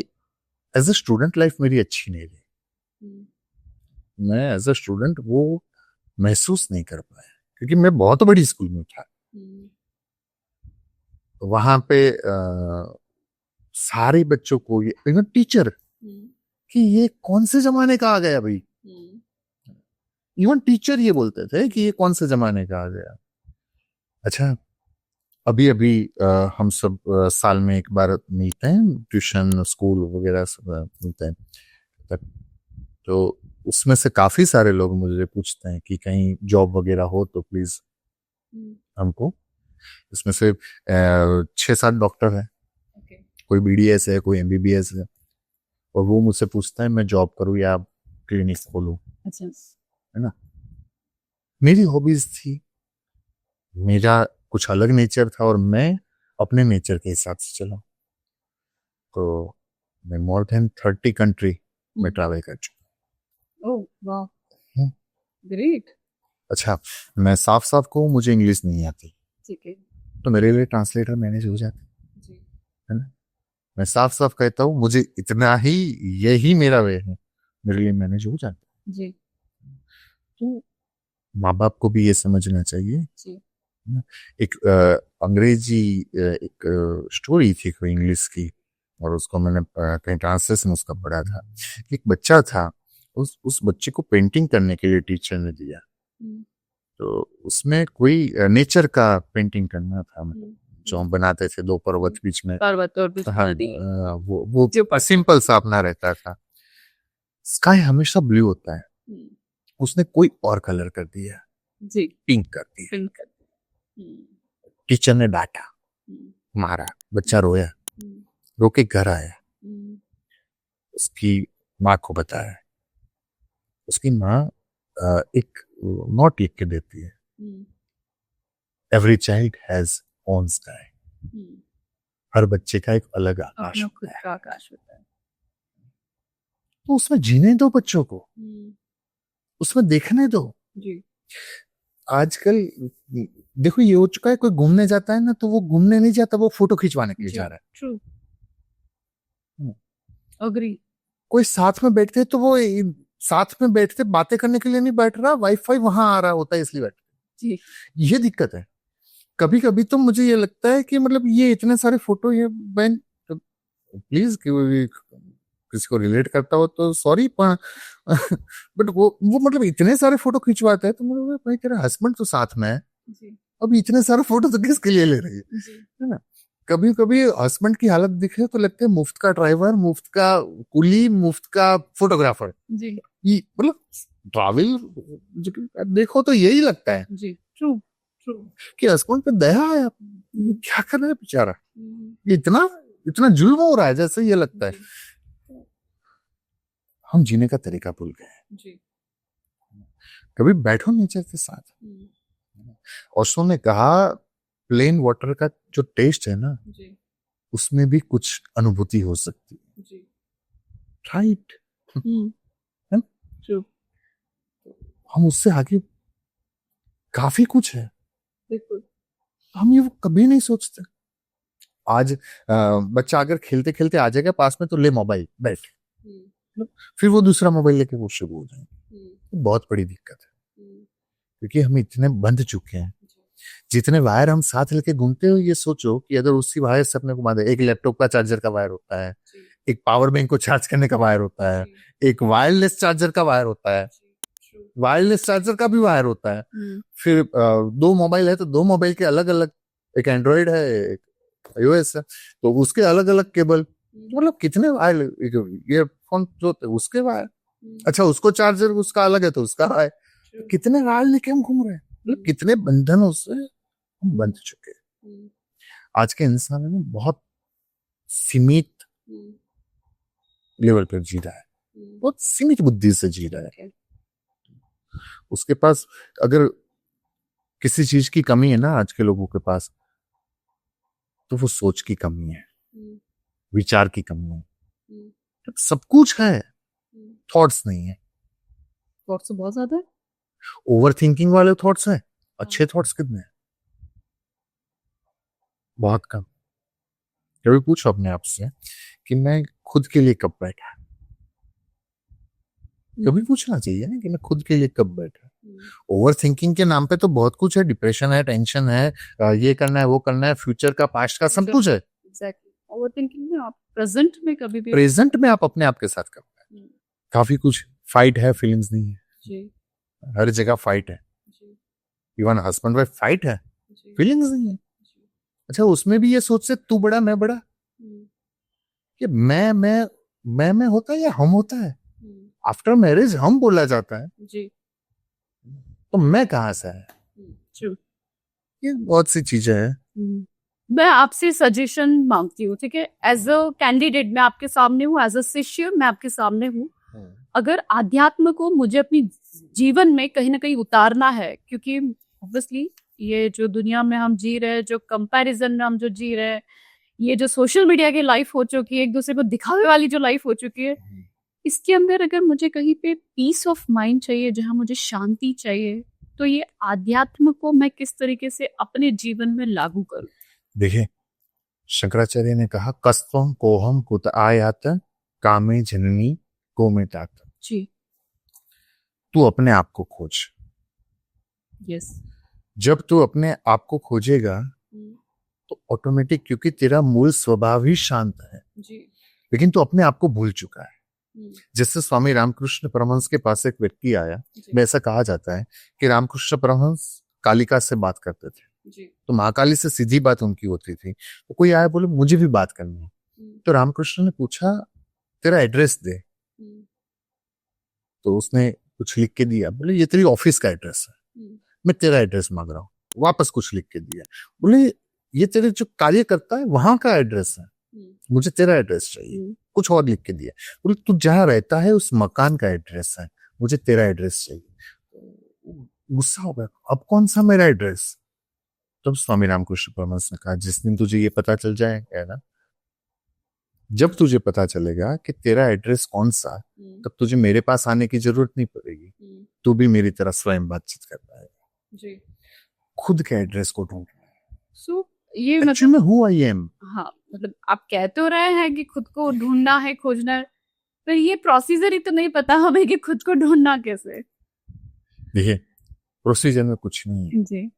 एज ए स्टूडेंट लाइफ मेरी अच्छी नहीं रही। मैं एज ए स्टूडेंट वो महसूस नहीं कर पाया, क्योंकि मैं बहुत बड़ी स्कूल में था। वहां पे सारे बच्चों को ये टीचर कि ये कौन से जमाने का आ गया भाई, इवन टीचर ये बोलते थे कि ये कौन से जमाने का आ गया। अच्छा, अभी अभी हम सब साल में एक बार मिलते हैं, ट्यूशन स्कूल वगैरह सब मिलते हैं, तो उसमें से काफी सारे लोग मुझे पूछते हैं कि कहीं जॉब वगैरह हो तो प्लीज हमको इसमें से 6-7 डॉक्टर हैं, ओके कोई BDS है, कोई MBBS है, और वो मुझसे पूछता है मैं जॉब करूँ या क्लिनिक खोलूँ, अच्छा है ना। मेरी हॉबीज थी, मेरा कुछ अलग नेचर था और मैं अपने नेचर के हिसाब से चला। तो मैं मोर देन 30 कंट्री में ट्रैवल कर चुका ओह वाह हूँ। ग्रेट अच्छा, मैं साफ साफ कहूँ, मुझे इंग्लिश नहीं आती, ठीक है तो मेरे लिए ट्रांसलेटर मैनेज हो जाता जी है ना। मैं साफ साफ कहता हूँ, मुझे इतना ही, यही मेरा वे है, मेरे लिए मैनेज हो जाता। जी तो माँ बाप को भी ये समझना चाहिए। जी एक अंग्रेजी एक स्टोरी थी कोई इंग्लिश की, और उसको मैंने कहीं ट्रांसलेशन उसका पढ़ा था। एक बच्चा था, उस बच्चे को पेंटिंग करने के लिए टीचर ने दिया, तो उसमें कोई नेचर का पेंटिंग करना था, मतलब जो हम बनाते थे, 2 पर्वत बीच में, पर्वत और बीच में हाँ, नदी वो सिंपल सा अपना रहता था। स्काई हमेशा ब्लू होता है, उसने कोई और कलर कर दिया, जी पिंक कर दिया। फिल्म कर टीचर ने डांटा, मारा, बच्चा रोया, रो के घर आया, उसकी माँ को बताया। उसकी माँ एक नोट लिख के देती है, every child has own sky, हर बच्चे का एक अलग आकाश अपना खुद होता है, का आकाश होता है तो उसमें जीने दो बच्चों को, उसमें देखने दो। जी आजकल देखो ये हो चुका है, कोई घूमने जाता है ना, तो वो घूमने नहीं जाता, वो फोटो खिंचवाने के लिए जा रहा है। ट्रू हम्म। अग्री कोई साथ में बैठते तो वो साथ में बैठते बातें करने के लिए नहीं बैठ रहा, वाईफाई वहां आ रहा होता है इसलिए बैठ। जी ये दिक्कत है। कभी कभी तो मुझे ये लगता है कि मतलब ये इतने सारे फोटो, ये बहन प्लीज किसी को रिलेट करता हो तो सॉरी, पर बट वो मतलब इतने सारे फोटो खिंचवाते हैं, तो मतलब भाई तेरा हस्बैंड तो साथ में है, जी अब इतने सारे फोटो तो किसके लिए ले रही है ना। कभी कभी हस्बैंड की हालत दिखे तो लगता है मुफ्त का ड्राइवर, मुफ्त का कुली, मुफ्त का फोटोग्राफर। जी ये मतलब ट्रैवल देखो तो यही लगता है जी ट्रू ट्रू कि हस्बैंड पे दया है, ये क्या कर रहा है बेचारा, ये इतना इतना जुल्म हो रहा है, जैसे ये लगता है। हम जीने का तरीका भूल गए हैं। जी कभी बैठो नेचर के साथ। ओशो ने कहा प्लेन वाटर का जो टेस्ट है ना, जी उसमें भी कुछ अनुभूति हो सकती है, जी राइट। है ना? ट्रू हम उससे आगे काफी कुछ है, बिल्कुल हम ये कभी नहीं सोचते। आज बच्चा अगर खेलते खेलते आ जाएगा पास में, तो ले मोबाइल बैठ, फिर वो दूसरा मोबाइल लेके वो शुरू हो जाएंगे। बहुत बड़ी दिक्कत है, क्योंकि हम इतने बंध चुके हैं। जितने वायर हम साथ लेके घूमते हो, ये सोचो कि अगर उसी वायर से अपने घुमा दे, एक लैपटॉप का चार्जर का वायर होता है, एक पावर बैंक को चार्ज करने का वायर होता है, एक वायरलेस चार्जर का वायर होता है, वायरलेस चार्जर का भी वायर होता है, फिर 2 मोबाइल है तो 2 मोबाइल के अलग अलग, एक एंड्रॉइड है एक iOS है, तो उसके अलग अलग केबल, मतलब कितने वायर, ईयरफोन जो होते हैं उसके वायर, अच्छा उसको चार्जर उसका अलग है तो उसका वायर, कितने वायर लेके हम घूम रहे हैं, मतलब कितने बंधनों से हम बंध चुके हैं। आज के इंसान है ना, बहुत सीमित लेवल पर जी रहा है, बहुत सीमित बुद्धि से जी रहा है। उसके पास अगर किसी चीज की कमी है ना आज के लोगों के पास, तो वो सोच की कमी है, विचार की कमी है। सब कुछ है, थॉट्स नहीं है। थॉट्स बहुत ज्यादा है ओवर थिंकिंग वाले थॉट्स हैं, अच्छे थॉट्स कितने हैं? बहुत कम। कभी पूछो अपने आप से कि मैं खुद के लिए कब बैठा, कभी पूछना चाहिए ना कि मैं खुद के लिए कब बैठा। ओवर थिंकिंग के नाम पे तो बहुत कुछ है, डिप्रेशन है, टेंशन है, ये करना है, वो करना है, फ्यूचर का, पास्ट का, सब कुछ है। एग्जैक्टली ओवरथिंकिंग में आप प्रेजेंट में कभी भी प्रेजेंट में आप अपने आप के साथ कब बैठे? काफी कुछ फाइट है, फीलिंग्स नहीं है। जी हर जगह फाइट है, जी इवन हस्बैंड वाइफ फाइट है, जी फीलिंग्स नहीं है। अच्छा उसमें भी ये सोच से तू बड़ा मैं बड़ा, कि मैं होता है या हम होता है। आफ्टर मैरिज हम बोला जाता है, जी तो मैं कहां से है, ट्रू ये बहुत सी चीजें हैं। मैं आपसे सजेशन मांगती हूँ, ठीक है? एज अ कैंडिडेट मैं आपके सामने हूँ, एज अ शिष्य मैं आपके सामने हूँ। अगर आध्यात्म को मुझे अपनी जीवन में कहीं ना कहीं उतारना है, क्योंकि ऑब्वियसली ये जो दुनिया में हम जी रहे हैं, जो कंपैरिजन में हम जो जी रहे हैं, ये जो सोशल मीडिया की लाइफ हो चुकी है, एक दूसरे को दिखावे वाली जो लाइफ हो चुकी है, इसके अंदर अगर मुझे कहीं पे पीस ऑफ माइंड चाहिए, जहाँ मुझे शांति चाहिए, तो ये आध्यात्म को मैं किस तरीके से अपने जीवन में लागू करूं? देखिए, शंकराचार्य ने कहा कस्त्वं कोहम कुत आयात कामे जननी कोमेतात। जी। तू अपने आप को खोज। यस। जब तू अपने आप को खोजेगा तो ऑटोमेटिक, क्योंकि तेरा मूल स्वभाव ही शांत है, जी। लेकिन तू अपने आप को भूल चुका है। जिससे स्वामी रामकृष्ण परमहंस के पास एक व्यक्ति आया, वैसा कहा जाता है कि रामकृष्ण परमहंस कालिका से बात करते थे, तो महाकाली से सीधी बात उनकी होती थी। तो कोई आया, बोले मुझे भी बात करनी है। तो रामकृष्ण ने पूछा तेरा एड्रेस दे। तो उसने कुछ लिख के दिया, बोले ये तेरी ऑफिस का एड्रेस है, मैं तेरा एड्रेस मांग रहा हूँ। वापस कुछ लिख के दिया, बोले ये तेरे जो कार्य करता है वहां का एड्रेस है, मुझे तेरा एड्रेस चाहिए। कुछ और लिख के दिया, बोले तू जहाँ रहता है उस मकान का एड्रेस है, मुझे तेरा एड्रेस चाहिए। गुस्सा हो गया, अब कौन सा मेरा एड्रेस? तब स्वामी रामकृष्ण परमहंस ने कहा जिस दिन तुझे ये पता चल जाएगा ना, जब तुझे पता चलेगा कि तेरा एड्रेस कौन सा, तब तुझे मेरे पास आने की जरूरत नहीं पड़ेगी, तू भी मेरी तरह स्वयं बातचीत कर पाएगा। जी। खुद के एड्रेस को ढूंढना। सो ये एक्चुअली में हु आई एम। हाँ, मतलब आप कह तो रहे हैं कि खुद को ढूंढना है, खोजना है, पर ये प्रोसीजर ही तो नहीं पता हमें कि खुद को ढूंढना कैसे। देखिए, प्रोसीजर में कुछ नहीं है। जी।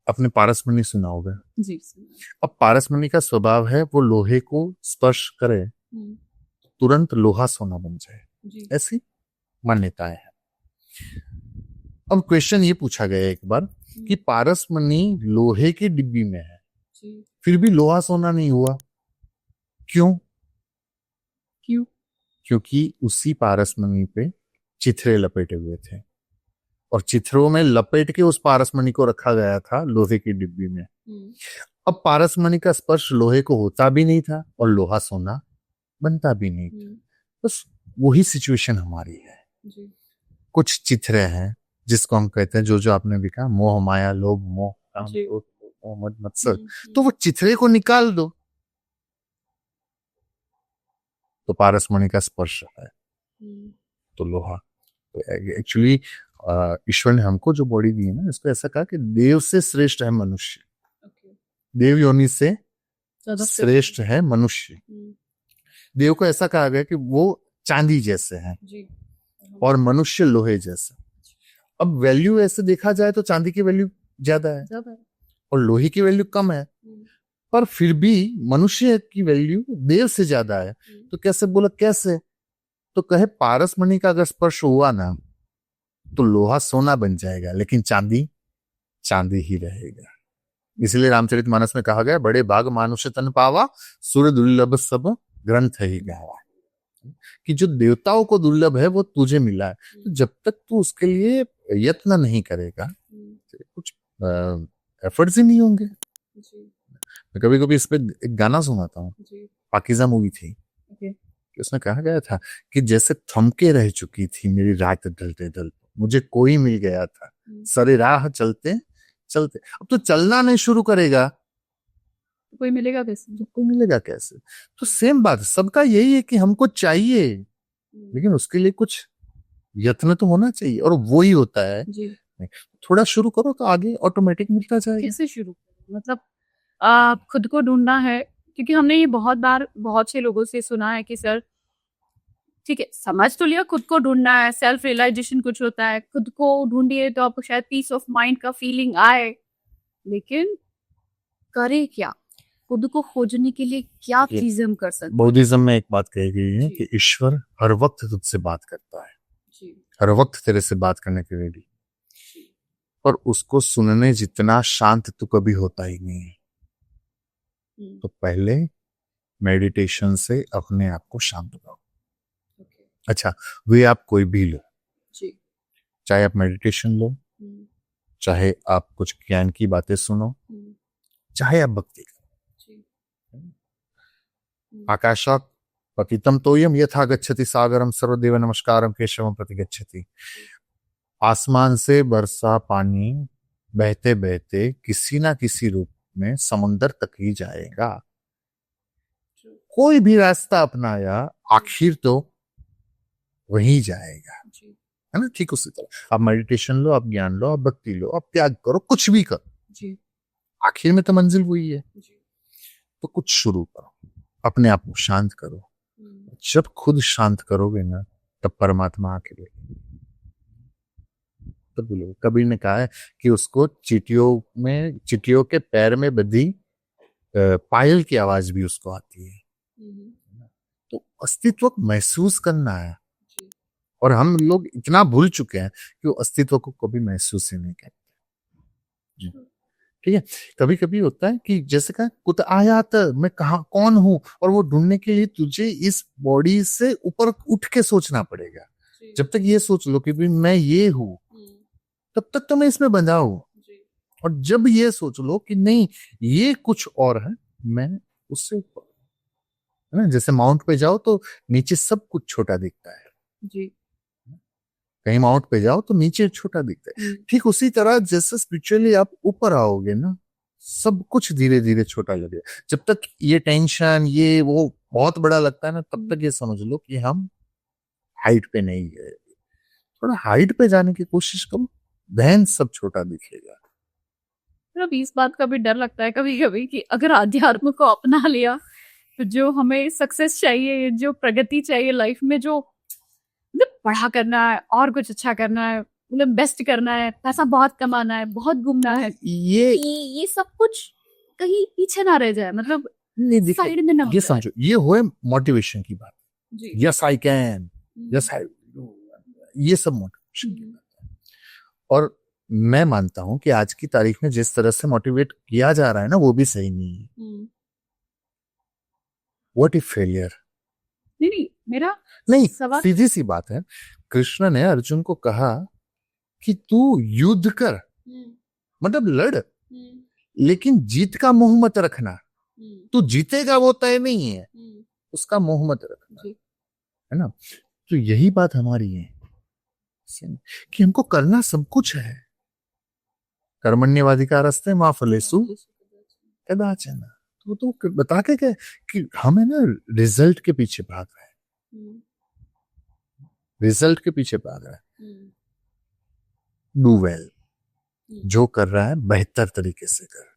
अपने पारसमणि सुना होगा। जी। अब पारसमणि का स्वभाव है वो लोहे को स्पर्श करे तुरंत लोहा सोना बन जाए, ऐसी मान्यताएं हैं। अब क्वेश्चन ये पूछा गया एक बार कि पारसमणि लोहे की डिब्बी में है, फिर भी लोहा सोना नहीं हुआ, क्यों? क्योंकि उसी पारसमणि पे चिथरे लपेटे हुए थे और चिथरों में लपेट के उस पारसमणि को रखा गया था लोहे की डिब्बी में। अब पारसमणि का स्पर्श लोहे को होता भी नहीं था और लोहा सोना बनता भी नहीं था। बस वही सिचुएशन हमारी है। कुछ चिथरे हैं जिसको हम कहते हैं, जो आपने भी कहा, मोह माया लोभ मोह काम क्रोध मद मत्सर, तो वो चिथरे को निकाल दो तो पारसमणि का स्पर्श है तो लोहा। तो एक्चुअली ईश्वर ने हमको जो बॉडी दी है ना, इसको ऐसा कहा कि देव से श्रेष्ठ है मनुष्य, देव योनि से श्रेष्ठ है मनुष्य। देव को ऐसा कहा गया कि वो चांदी जैसे हैं और मनुष्य लोहे जैसे। अब वैल्यू ऐसे देखा जाए तो चांदी की वैल्यू ज्यादा है और लोहे की वैल्यू कम है, पर फिर भी मनुष्य की वैल्यू देव से ज्यादा है। तो कैसे बोला, कैसे? तो कहे पारसमणि का अगर स्पर्श हुआ ना तो लोहा सोना बन जाएगा, लेकिन चांदी चांदी ही रहेगा। इसलिए रामचरितमानस में कहा गया, बड़े भाग मानुष्य तन पावा, सुर दुर्लभ सब ग्रंथ ही गावा, कि जो देवताओं को दुर्लभ है वो तुझे मिला है। तो जब तक तू उसके लिए यत्न नहीं करेगा तो कुछ एफर्ट्स ही नहीं होंगे। मैं कभी कभी इस पे एक गाना सुनाता हूँ, पाकीज़ा मूवी थी, उसमें कहा गया था कि जैसे थमके रह चुकी थी मेरी रात ढलते ढलते, मुझे कोई मिल गया था सरे राह चलते चलते। अब तो चलना नहीं शुरू करेगा तो कोई मिलेगा कैसे? कोई मिलेगा कैसे? तो सेम बात सबका यही है कि हमको चाहिए, लेकिन उसके लिए कुछ यत्न तो होना चाहिए, और वो ही होता है जी। थोड़ा शुरू करो तो आगे ऑटोमेटिक मिलता जाएगा। कैसे शुरू? मतलब खुद को ढूंढना है, क्योंकि हमने ये बहुत बार बहुत से लोगों से सुना है कि सर ठीक है, समझ तो लिया खुद को ढूंढना है, सेल्फ रियलाइजेशन कुछ होता है, खुद को ढूंढिए तो आपको शायद पीस ऑफ माइंड का फीलिंग आए, लेकिन करे क्या? खुद को खोजने के लिए क्या चीजें हम कर सकते? बौद्धिज्म में एक बात कही गई है कि ईश्वर हर वक्त तुझसे बात करता है, हर वक्त तेरे से बात करने के रेडी, पर उसको सुनने जितना शांत तू कभी होता ही नहीं है। तो पहले मेडिटेशन से अपने आप को शांत करो। अच्छा, वे आप कोई भी लो, चाहे आप मेडिटेशन लो, चाहे आप कुछ ज्ञान की बातें सुनो, चाहे आप भक्ति करो। आकाशात् पतितं तोयम यथा गच्छति सागरम सर्वदेव नमस्कारम केशवम प्रति गच्छति। आसमान से बरसा पानी बहते बहते किसी ना किसी रूप में समुंदर तक ही जाएगा। कोई भी रास्ता अपनाया आखिर तो वही जाएगा, है ना। ठीक उसी तरह आप मेडिटेशन लो, आप ज्ञान लो, आप भक्ति लो, आप त्याग करो, कुछ भी करो, आखिर में तो मंजिल वही है। तो कुछ शुरू करो, अपने आप को शांत करो। जब खुद शांत करोगे ना, तब परमात्मा आके बोलेगा। तब बोलोगे। कबीर ने कहा है कि उसको चींटियों के पैर में बंधी पायल की आवाज भी उसको आती है। तो अस्तित्व को महसूस करना है, और हम लोग इतना भूल चुके हैं कि वो अस्तित्व को कभी महसूस ही नहीं करते। ठीक है। कभी कभी होता है कि जैसे कहा कुत आयात, मैं कहाँ कौन हूं, और वो ढूंढने के लिए तुझे इस बॉडी से ऊपर उठ के सोचना पड़ेगा। जब तक ये सोच लो कि भाई मैं ये हूं, तब तक तो मैं इसमें बंधा हूं। और जब ये सोच लो कि नहीं, ये कुछ और है, मैं उससे ऊपर, है ना। जैसे माउंट पे जाओ तो नीचे सब कुछ छोटा दिखता है जी। कहीं माउंट पे जाओ तो नीचे छोटा दिखता है। ठीक उसी तरह जैसे स्पिरिचुअली आप ऊपर आओगे ना, सब कुछ धीरे धीरे छोटा लगेगा। जब तक ये टेंशन ये वो बहुत बड़ा लगता है ना, तब तक ये समझ लो कि हम हाइट पे नहीं गए। थोड़ा हाइट पे जाने की कोशिश करो, देन सब छोटा दिखेगा। अभी इस बात का भी डर लगता है कभी कभी कि अगर आध्यात्म को अपना लिया तो जो हमें सक्सेस चाहिए, जो प्रगति चाहिए लाइफ में, जो मतलब पढ़ा करना है और कुछ अच्छा करना है, मतलब बेस्ट करना है, पैसा बहुत कमाना है, बहुत घूमना है, ये सब कुछ कहीं पीछे ना रह जाए, मतलब साइड में ना हो ये जाए। समझो, ये हुए मोटिवेशन की बात। Yes I can, yes I, ये सब मोटिवेशन की बात है। और मैं मानता हूं कि आज की तारीख में जिस तरह से मोटिवेट किया जा रहा है ना, वो भी सही नहीं है। What if failure? नहीं, मेरा नहीं, सवाल सीधी सी बात है। कृष्ण ने अर्जुन को कहा कि तू युद्ध कर, मतलब लड़, लेकिन जीत का मोह मत रखना। तू जीतेगा वो तय नहीं है, उसका मोह मत रखना, है ना। तो यही बात हमारी है कि हमको करना सब कुछ है। कर्मण्यवाधिकारस्ते मा फलेषु कदाचन। तो बता के क्या कि हमें ना रिजल्ट के पीछे भाग रहे हैं, रिजल्ट के पीछे भाग रहा है। डू वेल, जो कर रहा है बेहतर तरीके से कर,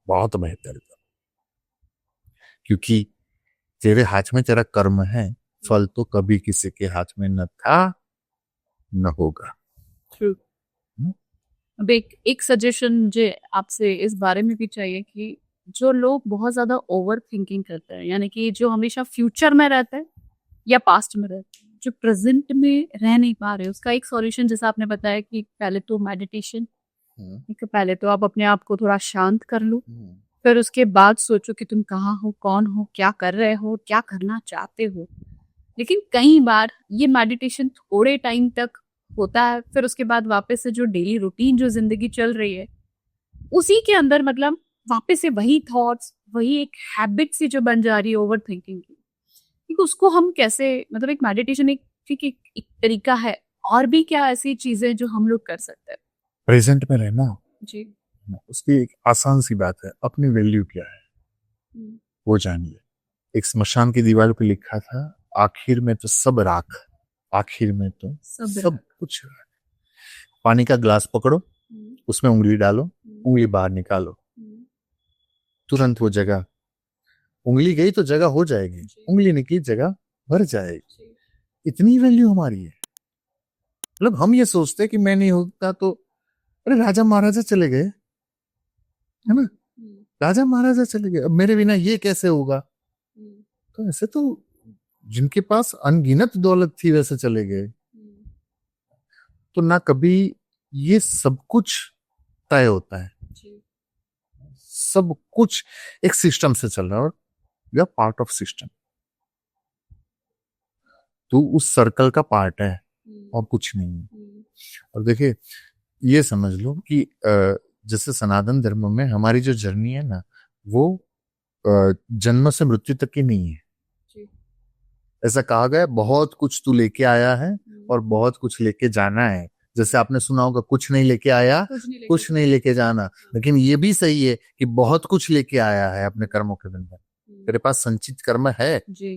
बहुत बेहतर कर, क्योंकि तेरे हाथ में तेरा कर्म है, फल तो कभी किसी के हाथ में न था न होगा। अब एक सजेशन मुझे आपसे इस बारे में भी चाहिए कि जो लोग बहुत ज्यादा ओवर थिंकिंग करते हैं, यानी कि जो हमेशा फ्यूचर में रहते हैं या पास्ट में रहते हैं, जो प्रेजेंट में रह नहीं पा रहे, उसका एक सॉल्यूशन जैसा आपने बताया कि पहले तो मेडिटेशन, पहले तो आप अपने आप को थोड़ा शांत कर लो, फिर उसके बाद सोचो कि तुम कहाँ हो, कौन हो, क्या कर रहे हो, क्या करना चाहते हो। लेकिन कई बार ये मेडिटेशन थोड़े टाइम तक होता है, फिर उसके बाद वापस से जो डेली रूटीन जो जिंदगी चल रही है उसी के अंदर मतलब वापस से वही थॉट्स, वही एक हैबिट सी जो बन जा रही है ओवर थिंकिंग की, कि उसको हम कैसे, मतलब एक मेडिटेशन एक ठीक एक तरीका है, और भी क्या ऐसी चीजें जो हम लोग कर सकते हैं? प्रेजेंट में रहना जी, उसकी एक आसान सी बात है, अपनी वैल्यू क्या है वो जानिए। एक स्मशान की दीवार पे लिखा था, आखिर में तो सब राख, आखिर में तो सब कुछ राख। पानी का ग्लास पकड़ो, उसमें उंगली डालो, उंगली बाहर निकालो, तुरंत वो जगह, उंगली गई तो जगह हो जाएगी, उंगली निकली जगह भर जाएगी। इतनी वैल्यू हमारी है। मतलब हम ये सोचते कि मैं नहीं होता तो, अरे राजा महाराजा चले गए, है ना, राजा महाराजा चले गए, अब मेरे बिना ये कैसे होगा। तो ऐसे तो जिनके पास अनगिनत दौलत थी वैसे चले गए। तो ना कभी ये सब कुछ तय होता है, सब कुछ एक सिस्टम से चल रहा है, और you are part of system. तू उस सर्कल का पार्ट है और कुछ नहीं है। और देखिए ये समझ लो कि जैसे सनातन धर्म में हमारी जो जर्नी है ना, वो जन्म से मृत्यु तक की नहीं है। जी। ऐसा कहा गया, बहुत कुछ तू लेके आया है और बहुत कुछ लेके जाना है। जैसे आपने सुना होगा, कुछ नहीं लेके आया, कुछ नहीं लेके जाना। लेकिन ये भी सही है कि बहुत कुछ लेके आया है अपने कर्मों के दिन में। तेरे पास संचित कर्म है जी।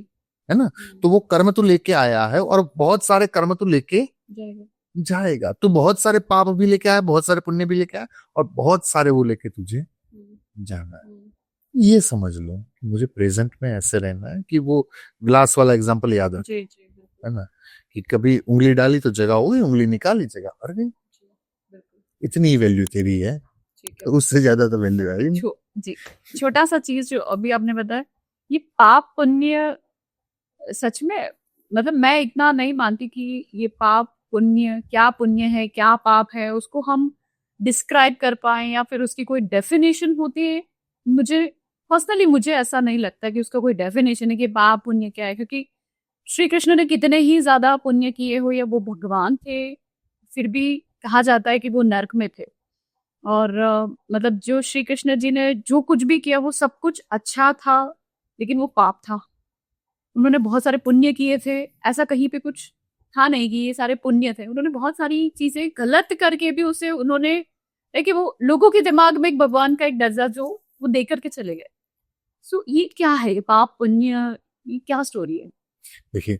है ना, तो वो कर्म तू लेके आया है और बहुत सारे कर्म तू लेके जाएगा। जाएगा। तू बहुत सारे पाप भी लेके आया, बहुत सारे पुण्य भी लेके आया, और बहुत सारे वो लेके तुझे जाना है। ये समझ लो कि मुझे प्रेजेंट में ऐसे रहना है कि वो ग्लास वाला एग्जांपल याद है जी जी है ना, कि कभी उंगली डाली तो जगह हो गई, उंगली निकाली जगह भर गई। इतनी ही वैल्यू तेरी है, तो उससे ज्यादा तो वैल्यू है ही नहीं। जी, छोटा सा चीज जो अभी आपने बताया, ये पाप पुण्य सच में, मतलब मैं इतना नहीं मानती कि ये पाप पुण्य, क्या पुण्य है क्या पाप है उसको हम डिस्क्राइब कर पाए या फिर उसकी कोई डेफिनेशन होती है। मुझे पर्सनली मुझे ऐसा नहीं लगता कि उसका कोई डेफिनेशन है कि पाप पुण्य क्या है, क्योंकि श्री कृष्ण ने कितने ही ज्यादा पुण्य किए हो या वो भगवान थे, फिर भी कहा जाता है कि वो नर्क में थे। और मतलब जो श्री कृष्ण जी ने जो कुछ भी किया वो सब कुछ अच्छा था, लेकिन वो पाप था। उन्होंने बहुत सारे पुण्य किए थे, ऐसा कहीं पे कुछ था नहीं कि ये सारे पुण्य थे। उन्होंने बहुत सारी चीजें गलत करके भी उसे उन्होंने, लेकिन वो लोगों के दिमाग में एक भगवान का एक दर्जा जो वो दे करके चले गए। सो ये क्या है, ये पाप पुण्य, ये क्या स्टोरी है? देखिए,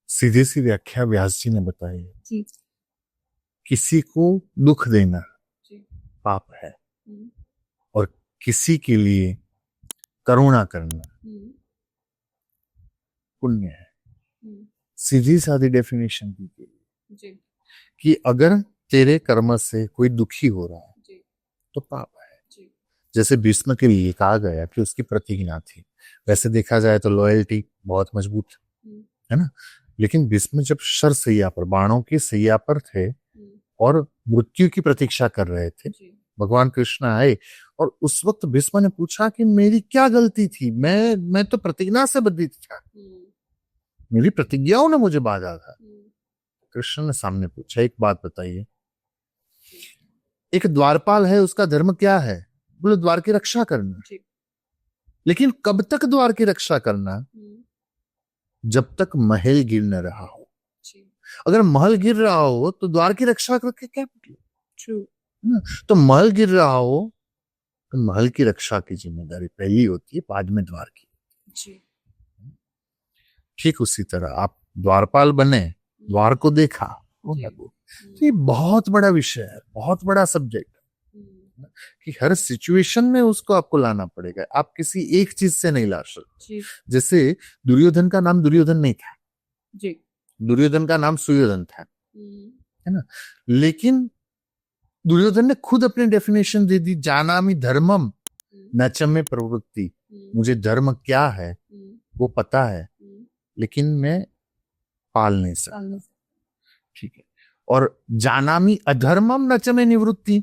सीधी सी व्याख्या व्यास जी ने बताई है। जी। किसी को दुख देना पाप है, और किसी के लिए करुणा करना पुण्य है। सीधी सादी डेफिनेशन दी गई कि अगर तेरे कर्म से कोई दुखी हो रहा है तो पाप है। जैसे भीष्म के लिए कहा गया कि उसकी प्रतिज्ञा थी, वैसे देखा जाए तो लॉयल्टी बहुत मजबूत है ना, लेकिन भीष्म जब शर सैया पर, बाणों की सैया पर थे और मृत्यु की प्रतीक्षा कर रहे थे, भगवान कृष्ण आए और उस वक्त भीष्म ने पूछा कि मेरी क्या गलती थी, मैं तो प्रतिज्ञा से बद्धित था, मेरी प्रतिज्ञाओं ने मुझे बाधा था। कृष्ण ने सामने पूछा, एक बात बताइए, एक द्वारपाल है, उसका धर्म क्या है? बोले द्वार की रक्षा करना। लेकिन कब तक द्वार की रक्षा करना? जब तक महल गिर न रहा हो। अगर महल गिर रहा हो तो द्वार की रक्षा करके क्या मतलब? तो महल गिर रहा हो तो महल की रक्षा की जिम्मेदारी पहली होती है, बाद में द्वार की। ठीक उसी तरह आप द्वारपाल बने, द्वार को देखा, तो ये बहुत बड़ा विषय है, बहुत बड़ा सब्जेक्ट कि हर सिचुएशन में उसको आपको लाना पड़ेगा। आप किसी एक चीज से नहीं ला सकते। जैसे दुर्योधन का नाम दुर्योधन नहीं था जी, दुर्योधन का नाम सुयोधन था, है ना, लेकिन दुर्योधन ने खुद अपनी डेफिनेशन दे दी, जानामि धर्मम न च मे प्रवृत्ति। मुझे धर्म क्या है वो पता है, लेकिन मैं पाल नहीं सकता। ठीक है। और जानामि अधर्मम न च मे निवृत्ति,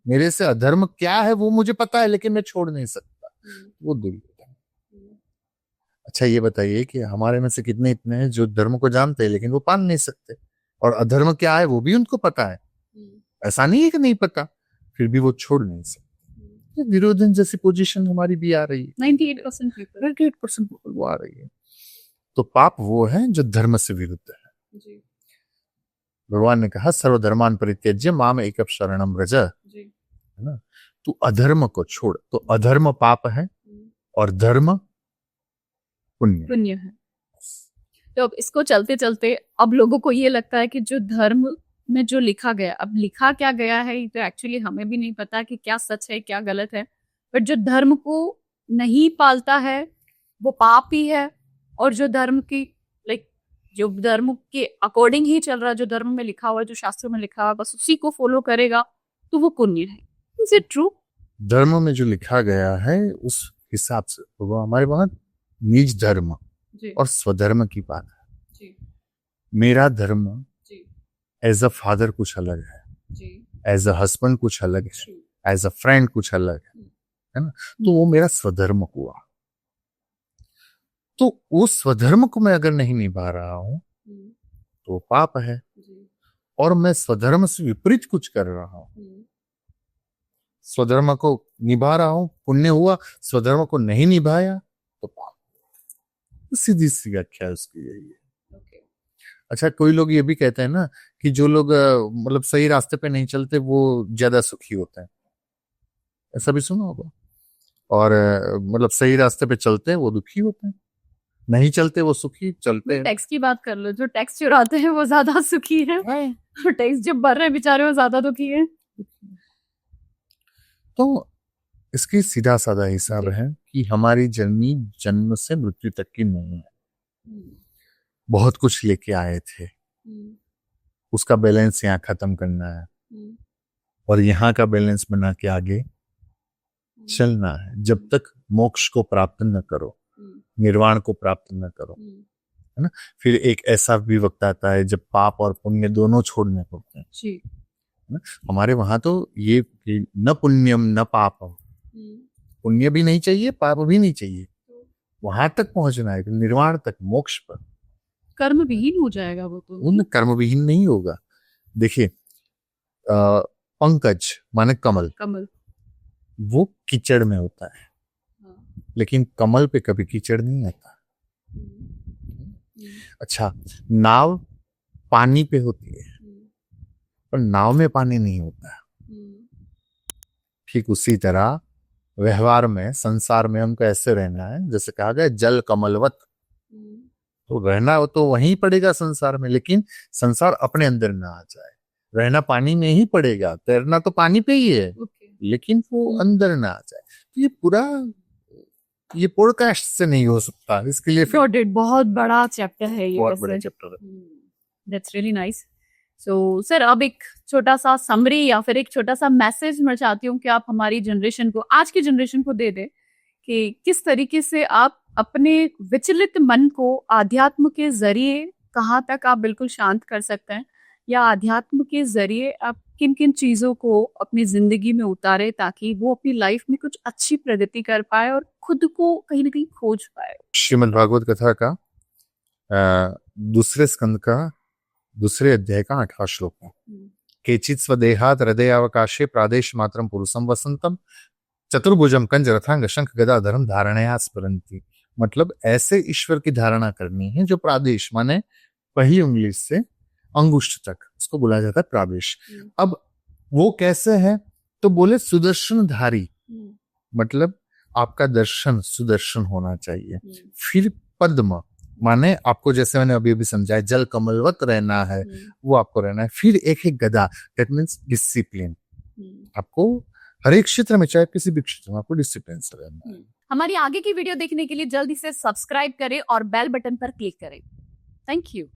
मेरे से अधर्म क्या है वो मुझे पता है, लेकिन मैं छोड़ नहीं सकता। वो दुर्योधन। अच्छा ये बताइए कि हमारे में से कितने इतने हैं जो धर्म को जानते हैं लेकिन वो पाल नहीं सकते, और अधर्म क्या है वो भी उनको पता है। ऐसा नहीं है कि नहीं पता, फिर भी वो छोड़ नहीं सकते। दुर्योधन जैसी पोजीशन हमारी भी आ रही है। 98% वो आ रही है। तो पाप वो है जो धर्म से विरुद्ध है। भगवान ने कहा सर्वधर्मान परित्यज्य माम एकम शरणम व्रज, है ना, तू अधर्म को छोड़। तो अधर्म पाप है और धर्म पुण्य है। तो अब इसको चलते चलते अब लोगों को ये लगता है कि जो धर्म में जो लिखा गया, अब लिखा क्या गया है ये तो एक्चुअली हमें भी नहीं पता कि क्या सच है क्या गलत है, बट जो धर्म को नहीं पालता है वो पाप ही है, और जो धर्म की लाइक जो धर्म के अकॉर्डिंग ही चल रहा है, जो धर्म में लिखा हुआ है, जो शास्त्रों में लिखा हुआ है, बस उसी को फॉलो करेगा तो वो पुण्य है। Is it true? धर्म में जो लिखा गया है उस हिसाब से वो हमारे वहां निज धर्म और स्वधर्म की बात है। मेरा धर्म एज अ फादर कुछ अलग है, एज अ हस्बैंड कुछ अलग है, एज अ फ्रेंड कुछ अलग है ना, तो वो मेरा स्वधर्म हुआ। तो उस स्वधर्म को मैं अगर नहीं निभा रहा हूं तो पाप है। और मैं स्वधर्म से विपरीत कुछ कर रहा हूं, स्वधर्म को निभा रहा हूं, पुण्य हुआ, स्वधर्म को नहीं निभाया तो पाप। सीधी सी व्याख्या उसकी यही है। अच्छा, कोई लोग ये भी कहते हैं ना कि जो लोग मतलब सही रास्ते पे नहीं चलते वो ज्यादा सुखी होते हैं, ऐसा भी सुना होगा। और मतलब सही रास्ते पे चलते हैं वो दुखी होते हैं, नहीं चलते वो सुखी, चलते हैं। टैक्स की बात कर लो, जो टैक्स चुराते हैं वो ज्यादा सुखी है, और टैक्स जब भर रहे हैं बेचारे वो ज्यादा दुखी है। तो इसकी सीधा साधा हिसाब है कि हमारी जर्नी जन्म से मृत्यु तक की नहीं है। बहुत कुछ लेके आए थे, उसका बैलेंस यहाँ खत्म करना है और यहाँ का बैलेंस बना के आगे चलना है। जब तक मोक्ष को प्राप्त न करो, निर्वाण को प्राप्त न करो, है ना। फिर एक ऐसा भी वक्त आता है जब पाप और पुण्य दोनों छोड़ने पड़ते हैं जी। ना। हमारे वहां तो ये कि न पुण्यम न पापम, पुण्य भी नहीं चाहिए, पाप भी नहीं चाहिए, वहां तक पहुंचना है, निर्वाण तक, मोक्ष पर। कर्म विहीन हो जाएगा वो तो। उन कर्म विहीन नहीं होगा। देखिए पंकज माने कमल, कमल वो कीचड़ में होता है, लेकिन कमल पे कभी कीचड़ नहीं आता। अच्छा, नाव पानी पे होती है पर नाव में पानी नहीं होता। ठीक उसी तरह व्यवहार में, संसार में हमको ऐसे रहना है जैसे कहा गया जल कमलवत। तो रहना हो तो वहीं पड़ेगा संसार में, लेकिन संसार अपने अंदर ना आ जाए। रहना पानी में ही पड़ेगा, तैरना तो पानी पे ही है, लेकिन वो अंदर ना आ जाए। तो ये पूरा ये पॉडकास्ट से नहीं हो सकता, इसके लिए फिर बहुत बड़ा चैप्टर है ये। बहुत बड़ा चैप्टर है। That's really nice. So sir, अब एक छोटा सा समरी या फिर एक छोटा सा मैसेज मैं चाहती हूँ कि आप हमारी जनरेशन को, आज की जनरेशन को दे दे कि किस तरीके से आप अपने विचलित मन को आध्यात्म के जरिए कहाँ तक आप बिल्कुल शांत कर सकते हैं, या आध्यात्म के जरिए आप किन किन चीजों को अपनी जिंदगी में उतारे ताकि वो अपनी लाइफ में कुछ अच्छी प्रगति कर पाए और खुद को कहीं ना कहीं खोज पाए। श्रीमद् भागवत कथा का दूसरे स्कंद का दूसरे अध्याय का 8वां श्लोक है। केचित स्वदेहात हृदयावकाशे प्रादेश मात्रम पुरुषम वसंतम चतुर्भुजम कंज रथांग शंख गदा धर्म धारणया स्मरन्ति। मतलब ऐसे ईश्वर की धारणा करनी है जो प्रादेश माने पही उंगली से अंगुष्ठ तक, उसको बोला जाता है प्रादेश। अब वो कैसे है तो बोले सुदर्शनधारी, मतलब आपका दर्शन सुदर्शन होना चाहिए। फिर पद्म माने आपको, जैसे मैंने अभी अभी समझाया, जल कमलवत रहना है, वो आपको रहना है। फिर एक गदा, दैट मीन्स डिसिप्लिन। आपको हर एक क्षेत्र में, चाहे किसी भी क्षेत्र में, आपको डिसिप्लिन से रहना है। हमारी आगे की वीडियो देखने के लिए जल्दी से सब्सक्राइब करें और बेल बटन पर क्लिक करें। Thank you.